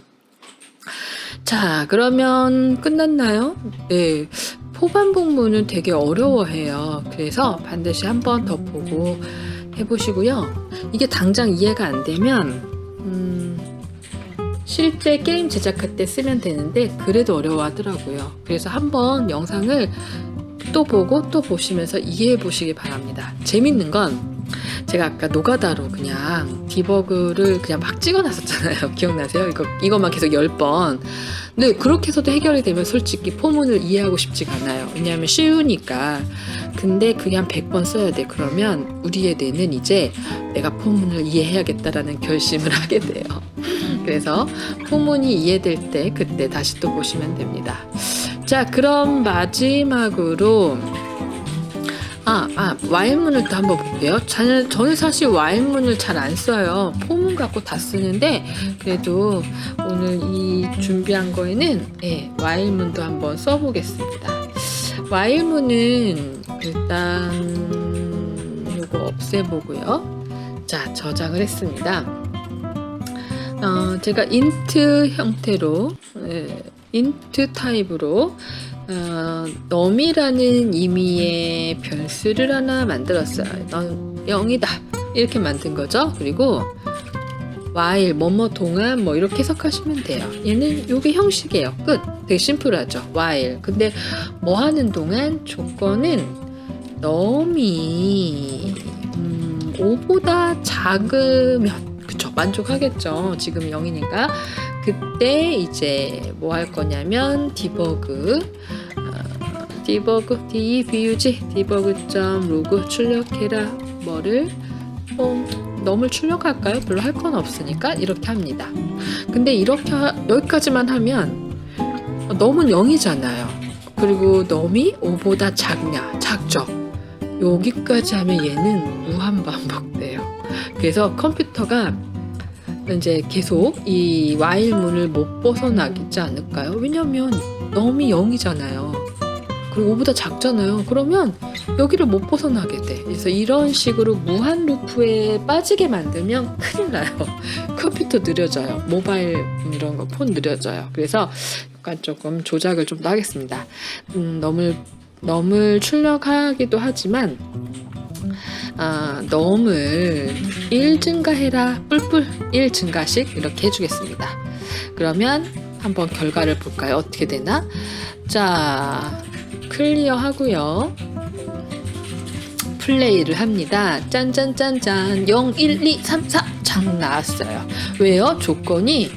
자, 그러면 끝났나요? 네, 포반복문은 되게 어려워해요. 그래서 반드시 한 번 더 보고 해보시고요. 이게 당장 이해가 안 되면 실제 게임 제작할 때 쓰면 되는데 그래도 어려워하더라고요. 그래서 한번 영상을 또 보고 또 보시면서 이해해 보시기 바랍니다. 재밌는 건 제가 아까 노가다로 그냥 디버그를 그냥 막 찍어놨었잖아요. 기억나세요? 이것만 계속 10번. 근데 그렇게 해서도 해결이 되면 솔직히 포문을 이해하고 싶지가 않아요. 왜냐하면 쉬우니까. 근데 그게 한 100번 써야 돼. 그러면 우리의 뇌는 이제 내가 포문을 이해해야겠다라는 결심을 하게 돼요. 그래서 포문이 이해될 때 그때 다시 또 보시면 됩니다. 자, 그럼 마지막으로 와일문을 또 한번 볼게요. 저는 사실 와일문을 잘 안 써요. 포문 갖고 다 쓰는데 그래도 오늘 이 준비한 거에는 와일문도 한번 써보겠습니다. 와일문은 일단 이거 없애보고요. 자, 저장을 했습니다. 제가 인트 형태로 인트 타입으로 num이라는 의미의 변수를 하나 만들었어요. 넌 0이다 이렇게 만든 거죠. 그리고 while 뭐뭐 동안 뭐 이렇게 해석하시면 돼요. 얘는 요게 형식이에요. 끝. 되게 심플하죠. while. 근데 뭐 하는 동안 조건은 num이 5보다 작으면 그쵸, 만족하겠죠. 지금 0이니까. 그때 이제 뭐 할 거냐면 디버그 디버그.log 출력해라 뭐를 넘을 출력할까요? 별로 할 건 없으니까 이렇게 합니다. 근데 이렇게 여기까지만 하면 넘은 0이잖아요. 그리고 넘이 5보다 작냐? 작죠. 여기까지 하면 얘는 무한반복돼요. 그래서 컴퓨터가 이제 계속 이 while 문을 못 벗어나겠지 않을까요? 왜냐면 넘이 0이잖아요. 그리고 5보다 작잖아요. 그러면 여기를 못 벗어나게 돼. 그래서 이런 식으로 무한 루프에 빠지게 만들면 큰일 나요. 컴퓨터 느려져요. 모바일 이런 거 폰 느려져요. 그래서 약간 조금 조작을 좀 더 하겠습니다. 넘을 출력하기도 하지만 넘을 1 증가해라 뿔뿔 1 증가씩 이렇게 해주겠습니다. 그러면 한번 결과를 볼까요? 어떻게 되나? 자, 클리어 하고요. 플레이를 합니다. 짠짠짠짠 0, 1, 2, 3, 4 장 나왔어요. 왜요? 조건이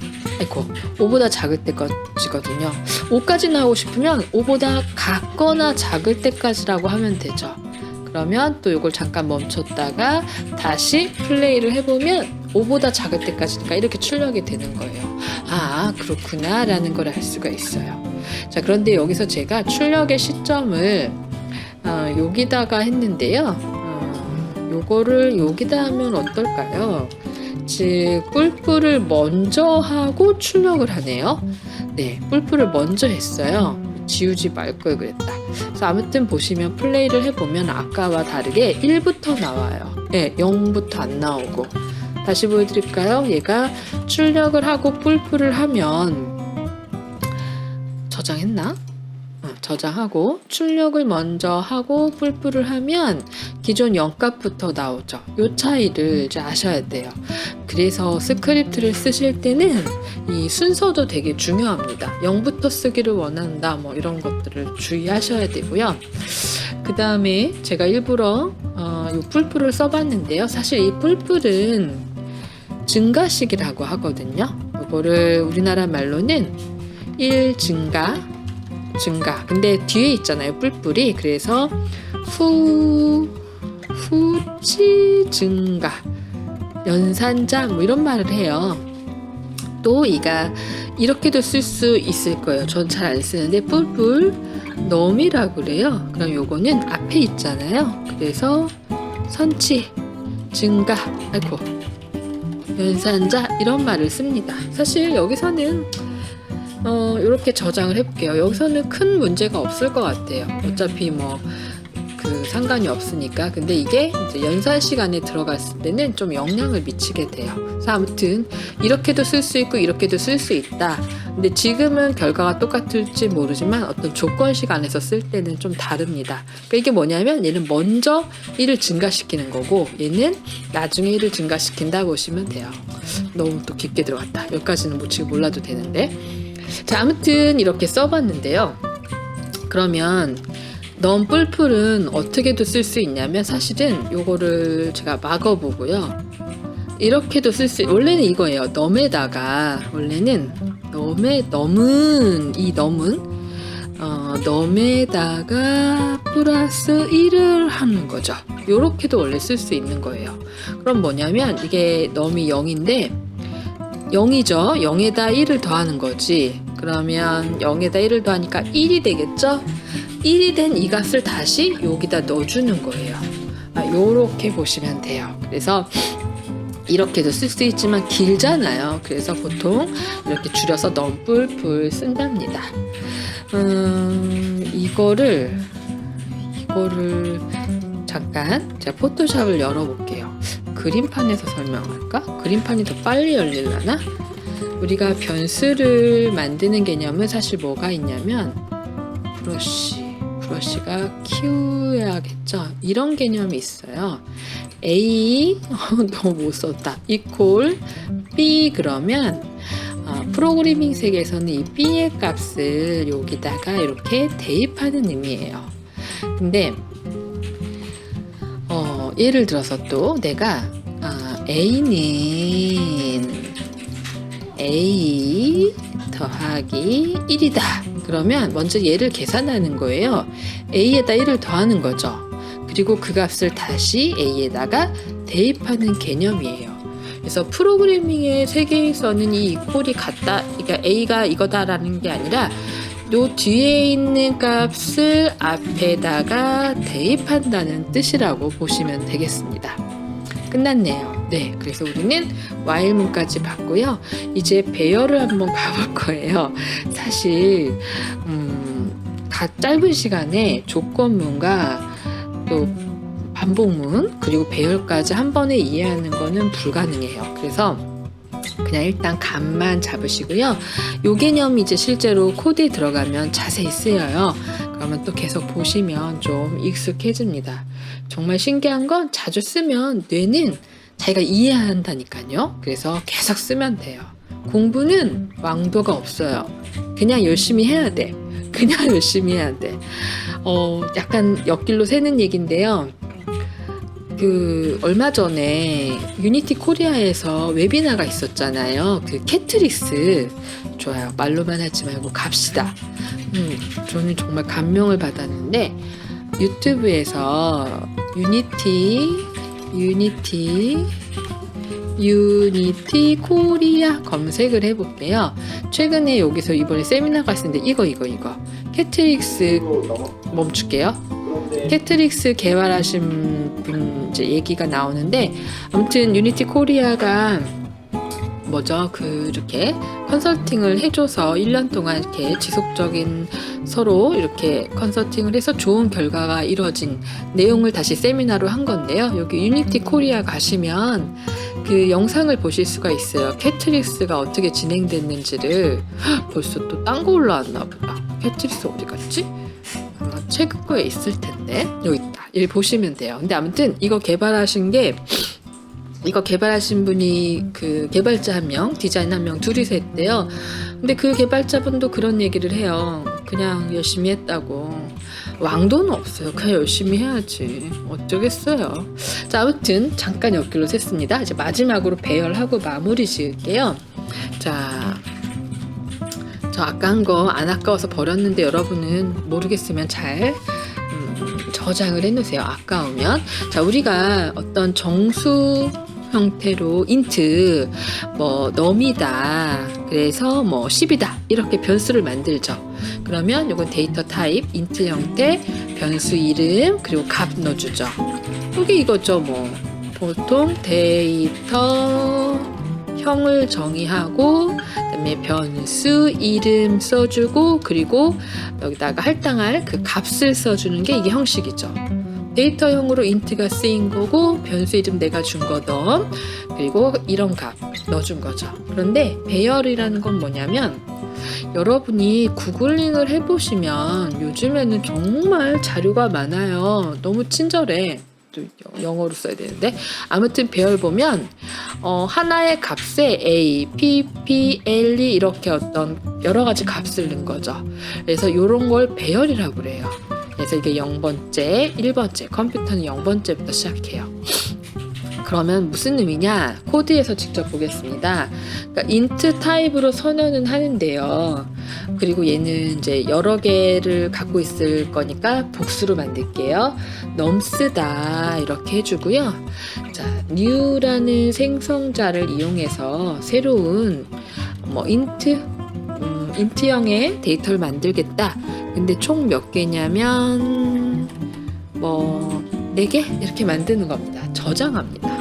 5보다 작을 때까지거든요. 5까지 나오고 싶으면 5보다 같거나 작을 때까지라고 하면 되죠. 그러면 또 이걸 잠깐 멈췄다가 다시 플레이를 해보면 5보다 작을 때까지니까 이렇게 출력이 되는 거예요. 아, 그렇구나 라는 걸 알 수가 있어요. 자, 그런데 여기서 제가 출력의 시점을 여기다가 했는데요. 요거를 여기다 하면 어떨까요? 즉 뿔뿔을 먼저 하고 출력을 하네요. 네, 뿔뿔을 먼저 했어요. 지우지 말 걸 그랬다. 그래서 아무튼 보시면 플레이를 해보면 아까와 다르게 1부터 나와요. 네, 0부터 안 나오고. 다시 보여드릴까요? 얘가 출력을 하고 뿔뿔을 하면 저장했나? 저장하고 출력을 먼저 하고 뿔뿔을 하면 기존 0값부터 나오죠. 이 차이를 이제 아셔야 돼요. 그래서 스크립트를 쓰실 때는 이 순서도 되게 중요합니다. 0부터 쓰기를 원한다 뭐 이런 것들을 주의하셔야 되고요. 그 다음에 제가 일부러 이 뿔뿔을 써봤는데요. 사실 이 뿔뿔은 증가식이라고 하거든요. 이거를 우리나라 말로는 1 증가 근데 뒤에 있잖아요 뿔뿔이. 그래서 후치 증가 연산자 뭐 이런 말을 해요. 또 이가 이렇게도 쓸 수 있을 거예요. 전 잘 안 쓰는데 뿔뿔 넘이라고 그래요. 그럼 요거는 앞에 있잖아요. 그래서 선치 증가 연산자 이런 말을 씁니다. 사실 여기서는 이렇게 저장을 해볼게요. 여기서는 큰 문제가 없을 것 같아요. 어차피 상관이 없으니까. 근데 이게 이제 연산 시간에 들어갔을 때는 좀 영향을 미치게 돼요. 그래서 아무튼 이렇게도 쓸 수 있고 이렇게도 쓸 수 있다. 근데 지금은 결과가 똑같을지 모르지만 어떤 조건 시간에서 쓸 때는 좀 다릅니다. 그러니까 이게 뭐냐면 얘는 먼저 1을 증가시키는 거고 얘는 나중에 1을 증가시킨다 보시면 돼요. 너무 또 깊게 들어갔다. 여기까지는 지금 몰라도 되는데. 자, 아무튼 이렇게 써봤는데요. 그러면 넘 뿔뿔은 어떻게도 쓸 수 있냐면 사실은 요거를 제가 막아보고요. 이렇게도 쓸 수, 원래는 이거예요. 넘에다가, 원래는 넘에다가 플러스 1을 하는 거죠. 요렇게도 원래 쓸 수 있는 거예요. 그럼 뭐냐면 이게 넘이 0인데 0이죠. 0에다 1을 더하는 거지. 그러면 0에다 1을 더하니까 1이 되겠죠? 1이 된 이 값을 다시 여기다 넣어주는 거예요. 요렇게 보시면 돼요. 그래서 이렇게도 쓸 수 있지만 길잖아요. 그래서 보통 이렇게 줄여서 넘뿔뿔 쓴답니다. 이거를 잠깐 제가 포토샵을 열어볼게요. 그림판에서 설명할까? 그림판이 더 빨리 열리려나? 우리가 변수를 만드는 개념은 사실 뭐가 있냐면 브러쉬가 키워야겠죠. 이런 개념이 있어요. A 너무 못 썼다. equal B 그러면 프로그래밍 세계에서는 이 B의 값을 여기다가 이렇게 대입하는 의미예요. 근데 예를 들어서 또 내가 A는 A 더하기 1이다. 그러면 먼저 얘를 계산하는 거예요. A에다 1을 더하는 거죠. 그리고 그 값을 다시 A에다가 대입하는 개념이에요. 그래서 프로그래밍의 세계에서는 이 이퀄이 같다, 그러니까 A가 이거다라는 게 아니라 요 뒤에 있는 값을 앞에다가 대입한다는 뜻이라고 보시면 되겠습니다. 끝났네요. 네, 그래서 우리는 while문까지 봤고요. 이제 배열을 한번 가볼 거예요. 사실 짧은 시간에 조건문과 또 반복문 그리고 배열까지 한 번에 이해하는 거는 불가능해요. 그래서 그냥 일단 감만 잡으시고요. 요 개념이 이제 실제로 코드에 들어가면 자세히 쓰여요. 그럼 그러면 또 계속 보시면 좀 익숙해집니다. 정말 신기한 건 자주 쓰면 뇌는 자기가 이해한다니까요. 그래서 계속 쓰면 돼요. 공부는 왕도가 없어요. 그냥 열심히 해야 돼. 그냥 열심히 해야 돼. 약간 옆길로 새는 얘기인데요. 얼마 전에 유니티 코리아에서 웨비나가 있었잖아요. 캐트릭스. 좋아요. 말로만 하지 말고 갑시다. 저는 정말 감명을 받았는데, 유튜브에서 유니티 코리아 검색을 해볼게요. 최근에 여기서 이번에 세미나가 있었는데, 이거. 캐트릭스, 멈출게요. 캐트릭스 개발하신 분 이제 얘기가 나오는데, 아무튼 유니티 코리아가 이렇게 컨설팅을 해줘서 1년 동안 이렇게 지속적인 서로 이렇게 컨설팅을 해서 좋은 결과가 이루어진 내용을 다시 세미나로 한 건데요. 여기 유니티 코리아 가시면 그 영상을 보실 수가 있어요. 캐트릭스가 어떻게 진행됐는지를. 벌써 또 딴 거 올라왔나 보다. 캐트릭스 어디 갔지? 아마 최근거에 있을 텐데. 여기 있다. 일 보시면 돼요. 근데 아무튼 이거 개발하신 분이 개발자 한 명, 디자인 한 명, 둘이서 했대요. 근데 그 개발자분도 그런 얘기를 해요. 그냥 열심히 했다고. 왕도는 없어요. 그냥 열심히 해야지. 어쩌겠어요. 자, 아무튼 잠깐 옆길로 샜습니다. 이제 마지막으로 배열하고 마무리 지을게요. 자, 저 아까 한 거 안 아까워서 버렸는데 여러분은 모르겠으면 잘 저장을 해놓으세요. 아까우면. 자, 우리가 어떤 정수 형태로 인트 넘이다, 그래서 10이다 이렇게 변수를 만들죠. 그러면 이건 데이터 타입 인트 형태, 변수 이름, 그리고 값 넣어주죠. 여기 이거죠. 보통 데이터 형을 정의하고, 그다음에 변수 이름 써주고, 그리고 여기다가 할당할 그 값을 써주는 게 이게 형식이죠. 데이터형으로 인트가 쓰인 거고, 변수 이름 내가 준 거던, 그리고 이런 값 넣어준 거죠. 그런데 배열이라는 건 뭐냐면, 여러분이 구글링을 해보시면 요즘에는 정말 자료가 많아요. 너무 친절해. 또 영어로 써야 되는데, 아무튼 배열 보면 하나의 값에 A, P, P, L, E 이렇게 어떤 여러 가지 값을 넣은 거죠. 그래서 이런 걸 배열이라고 그래요. 그래서 이게 0번째, 1번째, 컴퓨터는 0번째부터 시작해요. 그러면 무슨 의미냐? 코드에서 직접 보겠습니다. 그러니까 int 타입으로 선언은 하는데요. 그리고 얘는 이제 여러 개를 갖고 있을 거니까 복수로 만들게요. nums다 이렇게 해주고요. 자, new라는 생성자를 이용해서 새로운 int형의 데이터를 만들겠다. 근데 총 몇 개냐면 4개? 이렇게 만드는 겁니다. 저장합니다.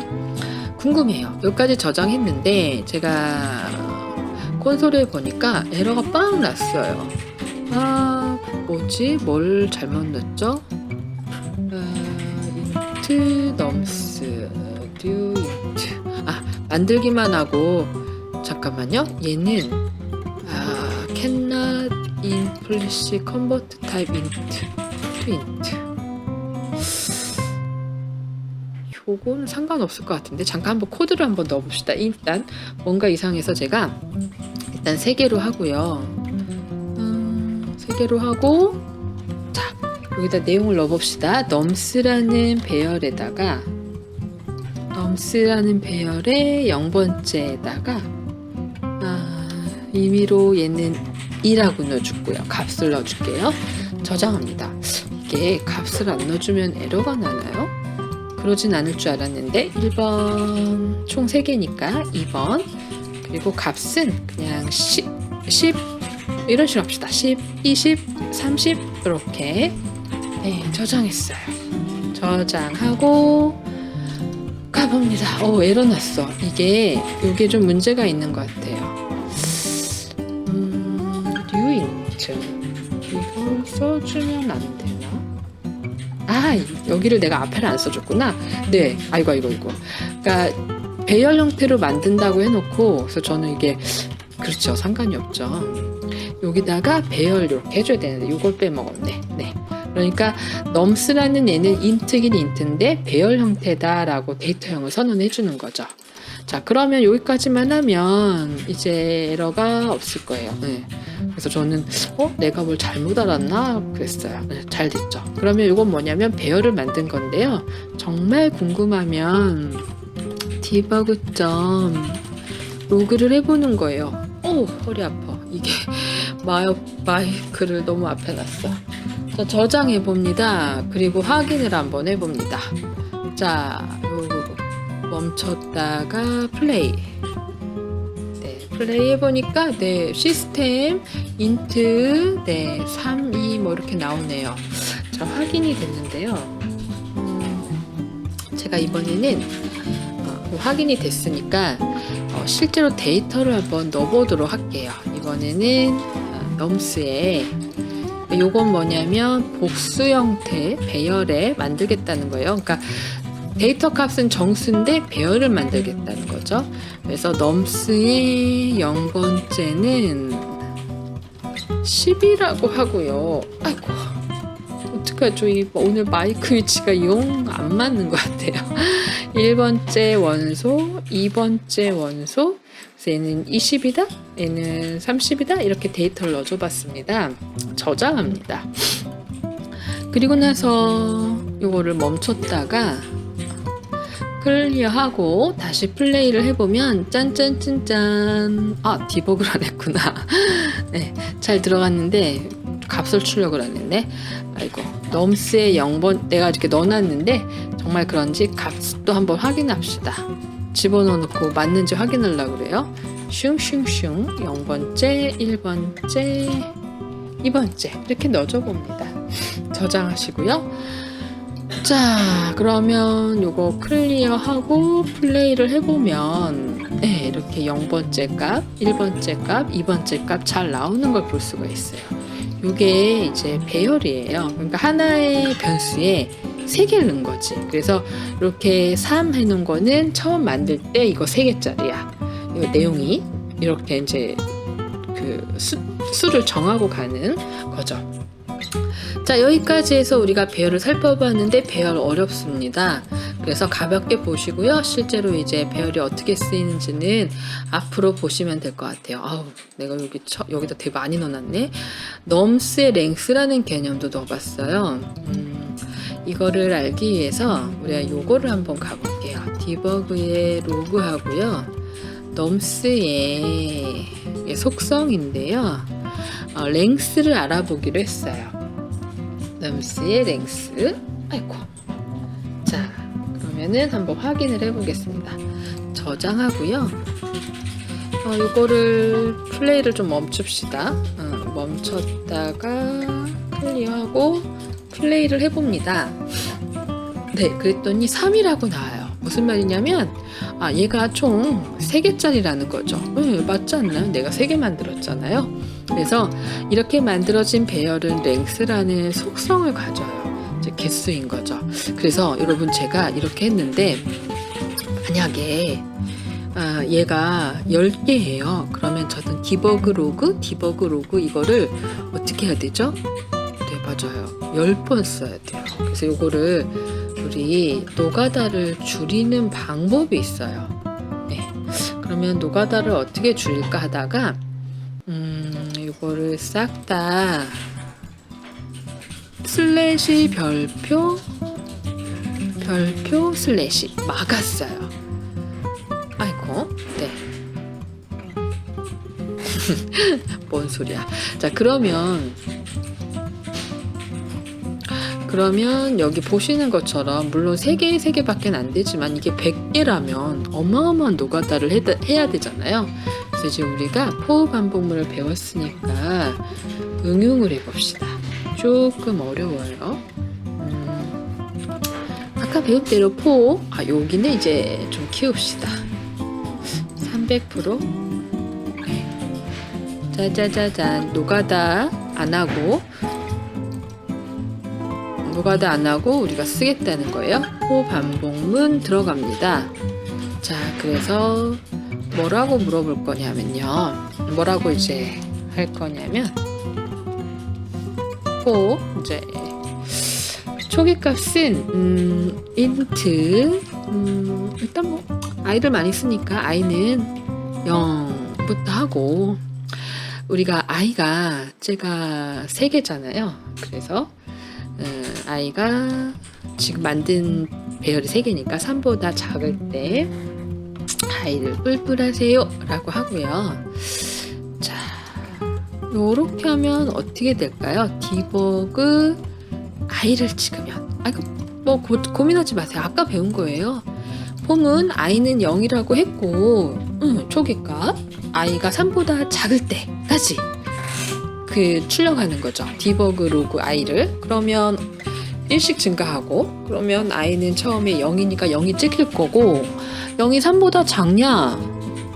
궁금해요. 여기까지 저장했는데 제가 콘솔에 보니까 에러가 빵 났어요. 뭘 잘못 넣었죠? int nums new int. 만들기만 하고, 잠깐만요. 얘는 cannot implicit convert type int to int. 요거는 상관없을 것 같은데, 잠깐 한번 코드를 한번 넣어봅시다. 일단 뭔가 이상해서 제가 일단 3개로 하고요. 3개로 하고, 자, 여기다 내용을 넣어봅시다. nums라는 배열에 배열의 0번째에다가 임의로 얘는 2라고 넣어주고요. 값을 넣어줄게요. 저장합니다. 이게 값을 안 넣어주면 에러가 나나요? 그러진 않을 줄 알았는데, 1번 총 3개니까 2번, 그리고 값은 그냥 10 이런 식으로 합시다. 10, 20, 30 이렇게 저장했어요. 저장하고 가봅니다. 에러 났어. 이게 좀 문제가 있는 것 같아요. new int 이거 써주면 안 되나? 여기를 내가 앞에를 안 써줬구나. 네, 아이고. 그러니까 배열 형태로 만든다고 해놓고, 그래서 저는 이게 그렇죠, 상관이 없죠. 여기다가 배열 이렇게 해줘야 되는데 이걸 빼먹었네. 네. 그러니까 넘스라는 얘는 인트긴 인트인데 배열 형태다라고 데이터형을 선언해 주는 거죠. 자, 그러면 여기까지만 하면 이제 에러가 없을 거예요. 네. 그래서 저는 내가 뭘 잘못 알았나 그랬어요. 네, 잘 됐죠. 그러면 이건 뭐냐면 배열을 만든 건데요. 정말 궁금하면 디버그 점 로그를 해보는 거예요. 허리 아파. 이게 마이크를 너무 앞에 놨어. 자, 저장해 봅니다. 그리고 확인을 한번 해봅니다. 자, 요거 멈췄다가 플레이. 네, 플레이 해보니까 네, 시스템 인트 3, 2 뭐 이렇게 나오네요. 자, 확인이 됐는데요. 제가 이번에는 확인이 됐으니까 실제로 데이터를 한번 넣어보도록 할게요. 이번에는 넘스에 요건 뭐냐면 복수 형태 배열에 만들겠다는 거예요. 그러니까 데이터 값은 정수인데 배열을 만들겠다는 거죠. 그래서 넘스의 0번째는 10이라고 하고요. 아이고, 어떡하죠? 오늘 마이크 위치가 영 안 맞는 것 같아요. 1번째 원소, 2번째 원소, 그래서 얘는 20이다, 얘는 30이다, 이렇게 데이터를 넣어줘 봤습니다. 저장합니다. 그리고 나서 이거를 멈췄다가 클리어하고 다시 플레이를 해보면 짠짠짠짠, 디버그를 안 했구나. 네, 잘 들어갔는데 값을 출력을 안 했네. 아이고, 넘스의 0번 내가 이렇게 넣어놨는데 정말 그런지 값도 한번 확인합시다. 집어넣어놓고 맞는지 확인하려고 그래요. 슝슝슝 0번째, 1번째, 2번째 이렇게 넣어줘 봅니다. 저장하시고요. 자, 그러면 요거 클리어하고 플레이를 해보면 네, 이렇게 0번째 값, 1번째 값, 2번째 값 잘 나오는 걸 볼 수가 있어요. 요게 이제 배열이에요. 그러니까 하나의 변수에 3개를 넣은 거지. 그래서 이렇게 3 해놓은 거는 처음 만들 때 이거 3개짜리야. 이거 내용이 이렇게 이제 그 수를 정하고 가는 거죠. 자, 여기까지 해서 우리가 배열을 살펴봤는데 배열 어렵습니다. 그래서 가볍게 보시고요. 실제로 이제 배열이 어떻게 쓰이는지는 앞으로 보시면 될 것 같아요. 내가 여기다 되게 많이 넣어놨네. 넘스의 랭스라는 개념도 넣어봤어요. 이거를 알기 위해서 우리가 요거를 한번 가볼게요. 디버그의 로그하고요. 넘스의 속성인데요. 랭스를 알아보기로 했어요. 넘스의 랭스. 아이고. 자, 그러면은 한번 확인을 해보겠습니다. 저장하고요. 이거를 플레이를 좀 멈춥시다. 멈췄다가 클리어하고 플레이를 해봅니다. 네, 그랬더니 3이라고 나와요. 무슨 말이냐면 얘가 총 3개짜리라는 거죠. 맞지 않나요? 내가 3개 만들었잖아요. 그래서 이렇게 만들어진 배열은 랭스라는 속성을 가져요. 이제 개수인 거죠. 그래서 여러분 제가 이렇게 했는데 만약에 얘가 10개예요. 그러면 저는 디버그 로그 이거를 어떻게 해야 되죠? 네, 맞아요. 10번 써야 돼요. 그래서 이거를 우리 노가다를 줄이는 방법이 있어요. 네. 그러면 노가다를 어떻게 줄일까 하다가 이거를 싹 다 슬래시 별표 슬래시 막았어요. 아이고, 네. 뭔 소리야. 자, 그러면 여기 보시는 것처럼 물론 3개밖에 안 되지만 이게 100개라면 어마어마한 노가다를 해야 되잖아요. 그래서 이제 우리가 포우 반복문을 배웠으니까 응용을 해봅시다. 조금 어려워요. 아까 배운 대로 포, 여기는 이제 좀 키웁시다. 300%. 네. 짜자자잔, 노가다 안 하고 우리가 쓰겠다는 거예요. 포 반복문 들어갑니다. 자, 그래서 뭐라고 물어볼 거냐면요. 뭐라고 이제 할 거냐면 하고 이제 초기값은 인트 일단 뭐 i를 많이 쓰니까 i는 0부터 하고 우리가 i가 제가 3개잖아요. 그래서 i가 지금 만든 배열이 3개니까 3보다 작을 때 i를 뿔뿔하세요 라고 하고요. 자, 요렇게 하면 어떻게 될까요? 디버그 i를 찍으면 뭐 고민하지 마세요. 아까 배운 거예요. 폼은 i는 0이라고 했고 초기값 i가 3보다 작을 때까지 그 출력하는 거죠. 디버그 로그 i를. 그러면 1씩 증가하고 그러면 i는 처음에 0이니까 0이 찍힐 거고 0이 3보다 작냐?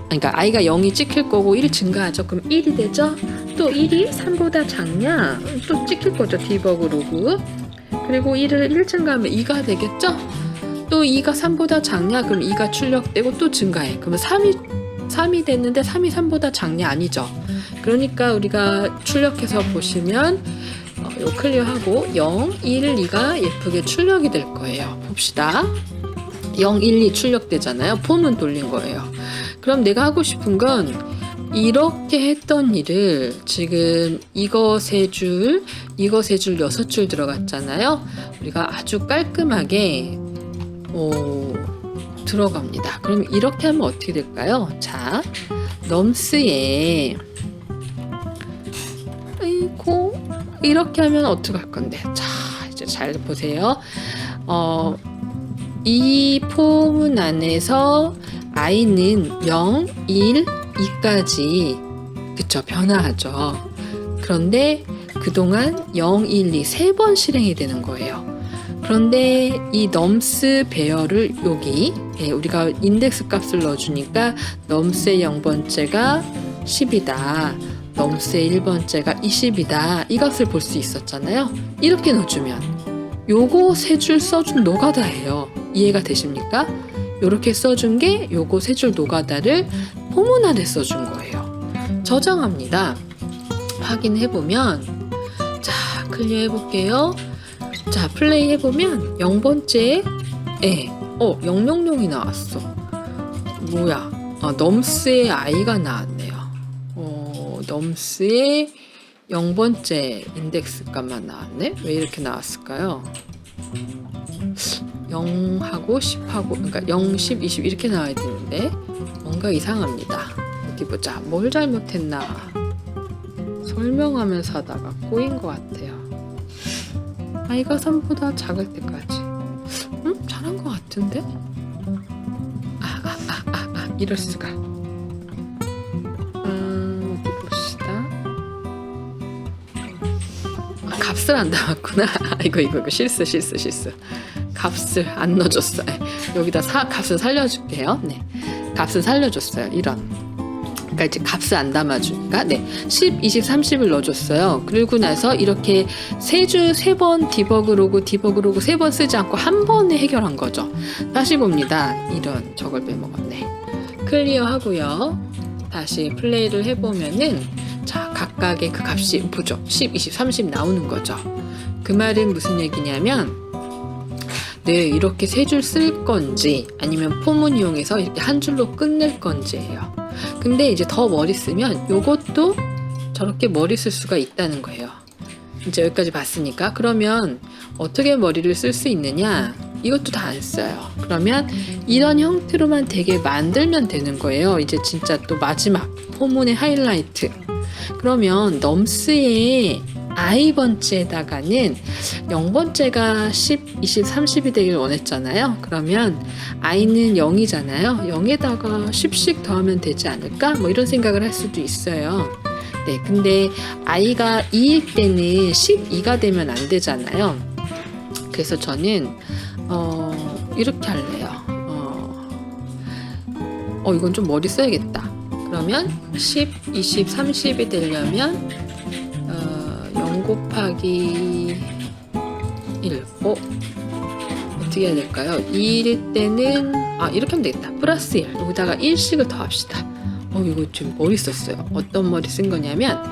그러니까 i가 0이 찍힐 거고 1 증가하죠. 그럼 1이 되죠? 또 1이 3보다 작냐? 또 찍힐 거죠. 디버그 로그. 그리고 1을 1 증가하면 2가 되겠죠? 또 2가 3보다 작냐? 그럼 2가 출력되고 또 증가해. 그러면 3이 됐는데 3이 3보다 작냐? 아니죠. 그러니까 우리가 출력해서 보시면 요 클리어하고 0, 1, 2가 예쁘게 출력이 될 거예요. 봅시다. 0, 1, 2 출력되잖아요. 폼은 돌린 거예요. 그럼 내가 하고 싶은 건 이렇게 했던 일을 지금 이거 3줄, 이거 3줄 6줄 들어갔잖아요. 우리가 아주 깔끔하게 들어갑니다. 그럼 이렇게 하면 어떻게 될까요? 자, 넘스에 이렇게 하면 어떻게 할 건데? 자, 이제 잘 보세요. 이 포문 안에서 i는 0, 1, 2까지 그쵸? 변화하죠. 그런데 그동안 0, 1, 2 3번 실행이 되는 거예요. 그런데 이 넘스 배열을 여기 우리가 인덱스 값을 넣어주니까 넘스의 0번째가 10이다. 넘스의 1번째가 20이다. 이 값을 볼 수 있었잖아요. 이렇게 넣어주면 요거 3줄 써준 노가다예요. 이해가 되십니까? 요렇게 써준 게 요거 3줄 노가다를 포문 안에 써준 거예요. 저장합니다. 확인해보면 자, 클리어 해볼게요. 자, 플레이 해보면 0번째에 000이 나왔어. 뭐야? 넘스의 i가 나왔네요. 넘스의 0번째 인덱스 값만 나왔네? 왜 이렇게 나왔을까요? 0하고 10하고 그러니까 0, 10, 20 이렇게 나와야 되는데 뭔가 이상합니다. 어디 보자. 뭘 잘못했나 설명하면서 하다가 꼬인 것 같아요. i가 3보다 작을 때까지 잘한 것 같은데? 이럴 수가. 어디 봅시다. 값을 안 담았구나. 이거 실수. 값을 안 넣어줬어. 여기다 값을 살려줄게요. 네, 값을 살려줬어요. 이런. 그러니까 이제 값을 안 담아주니까 10, 20, 30을 넣어줬어요. 그리고 나서 이렇게 3번 디버그 로그 3번 쓰지 않고 한 번에 해결한 거죠. 다시 봅니다. 이런 저걸 빼먹었네. 클리어 하고요. 다시 플레이를 해보면은 자, 각각의 그 값이 보죠. 10, 20, 30 나오는 거죠. 그 말은 무슨 얘기냐면 이렇게 3줄 쓸 건지 아니면 포문 이용해서 이렇게 한 줄로 끝낼 건지예요. 근데 이제 더 머리 쓰면 요것도 저렇게 머리 쓸 수가 있다는 거예요. 이제 여기까지 봤으니까 그러면 어떻게 머리를 쓸 수 있느냐? 이것도 다 안 써요. 그러면 이런 형태로만 되게 만들면 되는 거예요. 이제 진짜 또 마지막 포문의 하이라이트. 그러면 넘스의 i번째에다가는 0번째가 10, 20, 30이 되길 원했잖아요. 그러면 i는 0이잖아요. 0에다가 10씩 더하면 되지 않을까? 뭐 이런 생각을 할 수도 있어요. 네, 근데 i가 2일 때는 12가 되면 안 되잖아요. 그래서 저는 이렇게 할래요. 이건 좀 머리 써야겠다. 그러면 10, 20, 30이 되려면 0 곱하기 1 어떻게 해야 될까요? 2일 때는 이렇게 하면 되겠다. 플러스 1 여기다가 1씩을 더합시다. 이거 좀 머리 썼어요. 어떤 머리 쓴 거냐면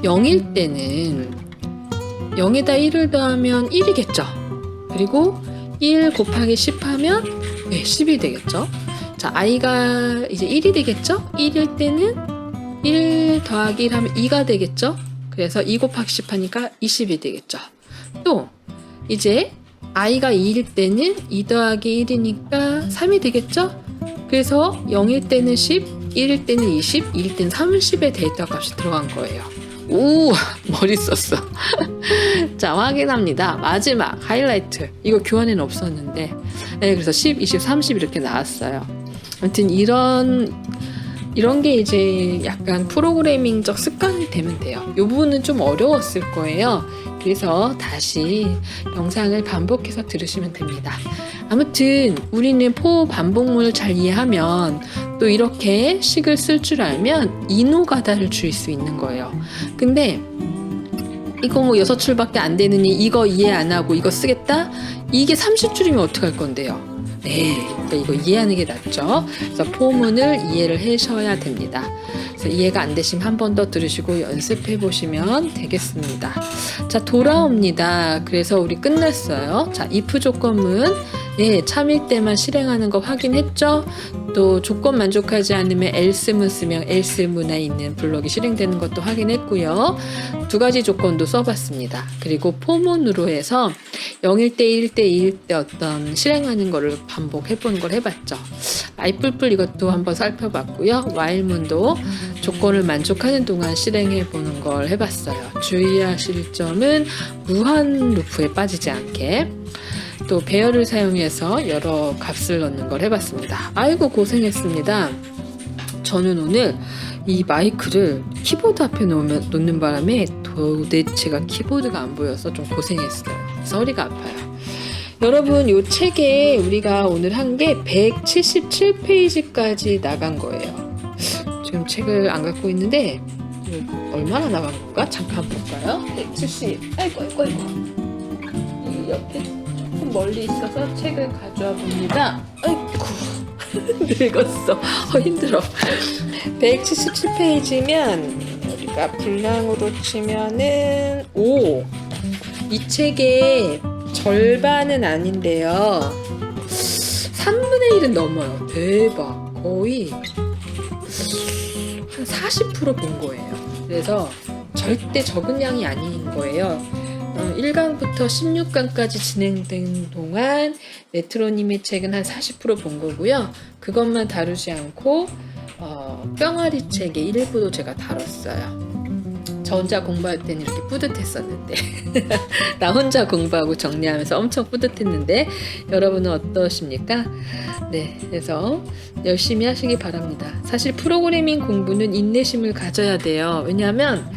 0일 때는 0에다 1을 더하면 1이겠죠. 그리고 1 곱하기 10 하면 10이 되겠죠. 자, i가 이제 1이 되겠죠. 1일 때는 1 더하기 1 하면 2가 되겠죠. 그래서 2 곱하기 10 하니까 20이 되겠죠. 또 이제 i가 2일 때는 2 더하기 1이니까 3이 되겠죠. 그래서 0일 때는 10, 1일 때는 20, 2일 때는 30의 데이터 값이 들어간 거예요. 오, 머리 썼어. 자, 확인합니다. 마지막 하이라이트. 이거 교환에는 없었는데, 네, 그래서 10, 20, 30 이렇게 나왔어요. 아무튼 이런 게 이제 약간 프로그래밍적 습관이 되면 돼요. 이 부분은 좀 어려웠을 거예요. 그래서 다시 영상을 반복해서 들으시면 됩니다. 아무튼 우리는 포 반복문을 잘 이해하면 또 이렇게 식을 쓸 줄 알면 이노가다를 줄일 수 있는 거예요. 근데 이거 뭐 6줄밖에 안 되느니 이거 이해 안 하고 이거 쓰겠다? 이게 30줄이면 어떡할 건데요? 네, 그러니까 이거 이해하는 게 낫죠. 그래서 포문을 이해를 하셔야 됩니다. 그래서 이해가 안 되시면 한 번 더 들으시고 연습해 보시면 되겠습니다. 자, 돌아옵니다. 그래서 우리 끝났어요. 자, if 조건문 참일 때만 실행하는 거 확인했죠? 또 조건 만족하지 않으면 else문 쓰면 else 문에 있는 블록이 실행되는 것도 확인했고요. 2가지 조건도 써봤습니다. 그리고 포문으로 해서 0일 때, 1일 때, 2일 때 어떤 실행하는 거를 반복해보는 걸 해봤죠. i뿔뿔 이것도 한번 살펴봤고요. while문도 조건을 만족하는 동안 실행해보는 걸 해봤어요. 주의하실 점은 무한 루프에 빠지지 않게, 또 배열을 사용해서 여러 값을 넣는 걸 해봤습니다. 아이고 고생했습니다. 저는 오늘 이 마이크를 키보드 앞에 놓는 바람에 도대체가 키보드가 안 보여서 좀 고생했어요. 그래서 허리가 아파요. 여러분, 이 책에 우리가 오늘 한 게 177페이지까지 나간 거예요. 지금 책을 안 갖고 있는데 얼마나 나간 건가? 잠깐 볼까요? 170. 아이고. 이 옆에 조금 멀리 있어서 책을 가져와 봅니다. 아이고 늙었어. 힘들어. 177페이지면 우리가 분량으로 치면은 이 책의 절반은 아닌데요. 3분의 1은 넘어요. 대박. 거의 한 40% 본 거예요. 그래서 절대 적은 양이 아닌 거예요. 1강부터 16강까지 진행된 동안 레트로님의 책은 한 40% 본 거고요. 그것만 다루지 않고 뿅아리 책의 일부도 제가 다뤘어요. 저 혼자 공부할 때는 이렇게 뿌듯했었는데 나 혼자 공부하고 정리하면서 엄청 뿌듯했는데 여러분은 어떠십니까? 네, 그래서 열심히 하시기 바랍니다. 사실 프로그래밍 공부는 인내심을 가져야 돼요. 왜냐하면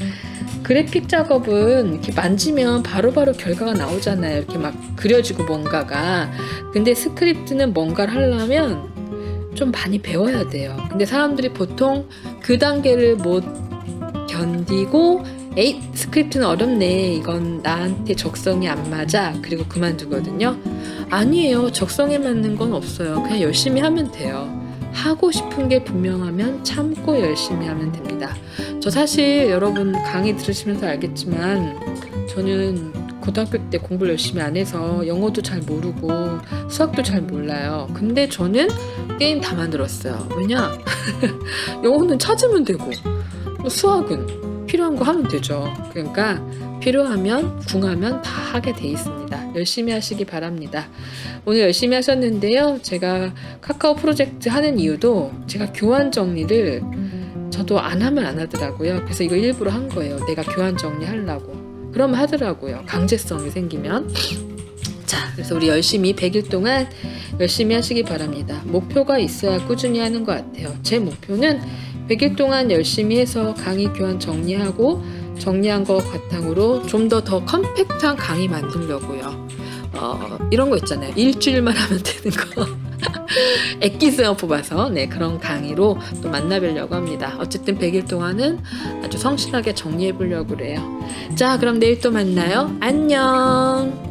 그래픽 작업은 이렇게 만지면 바로바로 결과가 나오잖아요. 이렇게 막 그려지고 뭔가가. 근데 스크립트는 뭔가를 하려면 좀 많이 배워야 돼요. 근데 사람들이 보통 그 단계를 못 견디고 에이, 스크립트는 어렵네. 이건 나한테 적성이 안 맞아. 그리고 그만두거든요. 아니에요. 적성에 맞는 건 없어요. 그냥 열심히 하면 돼요. 하고 싶은 게 분명하면 참고 열심히 하면 됩니다. 저 사실 여러분 강의 들으시면서 알겠지만 저는 고등학교 때 공부를 열심히 안 해서 영어도 잘 모르고 수학도 잘 몰라요. 근데 저는 게임 다 만들었어요. 왜냐? 영어는 찾으면 되고 수학은 필요한 거 하면 되죠. 그러니까 필요하면 궁하면 다 하게 돼 있습니다. 열심히 하시기 바랍니다. 오늘 열심히 하셨는데요. 제가 카카오 프로젝트 하는 이유도 제가 교환 정리를 저도 안 하면 안 하더라고요. 그래서 이거 일부러 한 거예요. 내가 교환 정리하려고. 그러면 하더라고요. 강제성이 생기면. 자, 그래서 우리 열심히 100일 동안 열심히 하시기 바랍니다. 목표가 있어야 꾸준히 하는 것 같아요. 제 목표는 100일 동안 열심히 해서 강의 교환 정리하고 정리한 거 바탕으로 좀 더 컴팩트한 강의 만들려고요. 이런 거 있잖아요. 일주일만 하면 되는 거. 엑기스만 뽑아서 그런 강의로 또 만나뵈려고 합니다. 어쨌든 100일 동안은 아주 성실하게 정리해 보려고 그래요. 자, 그럼 내일 또 만나요. 안녕.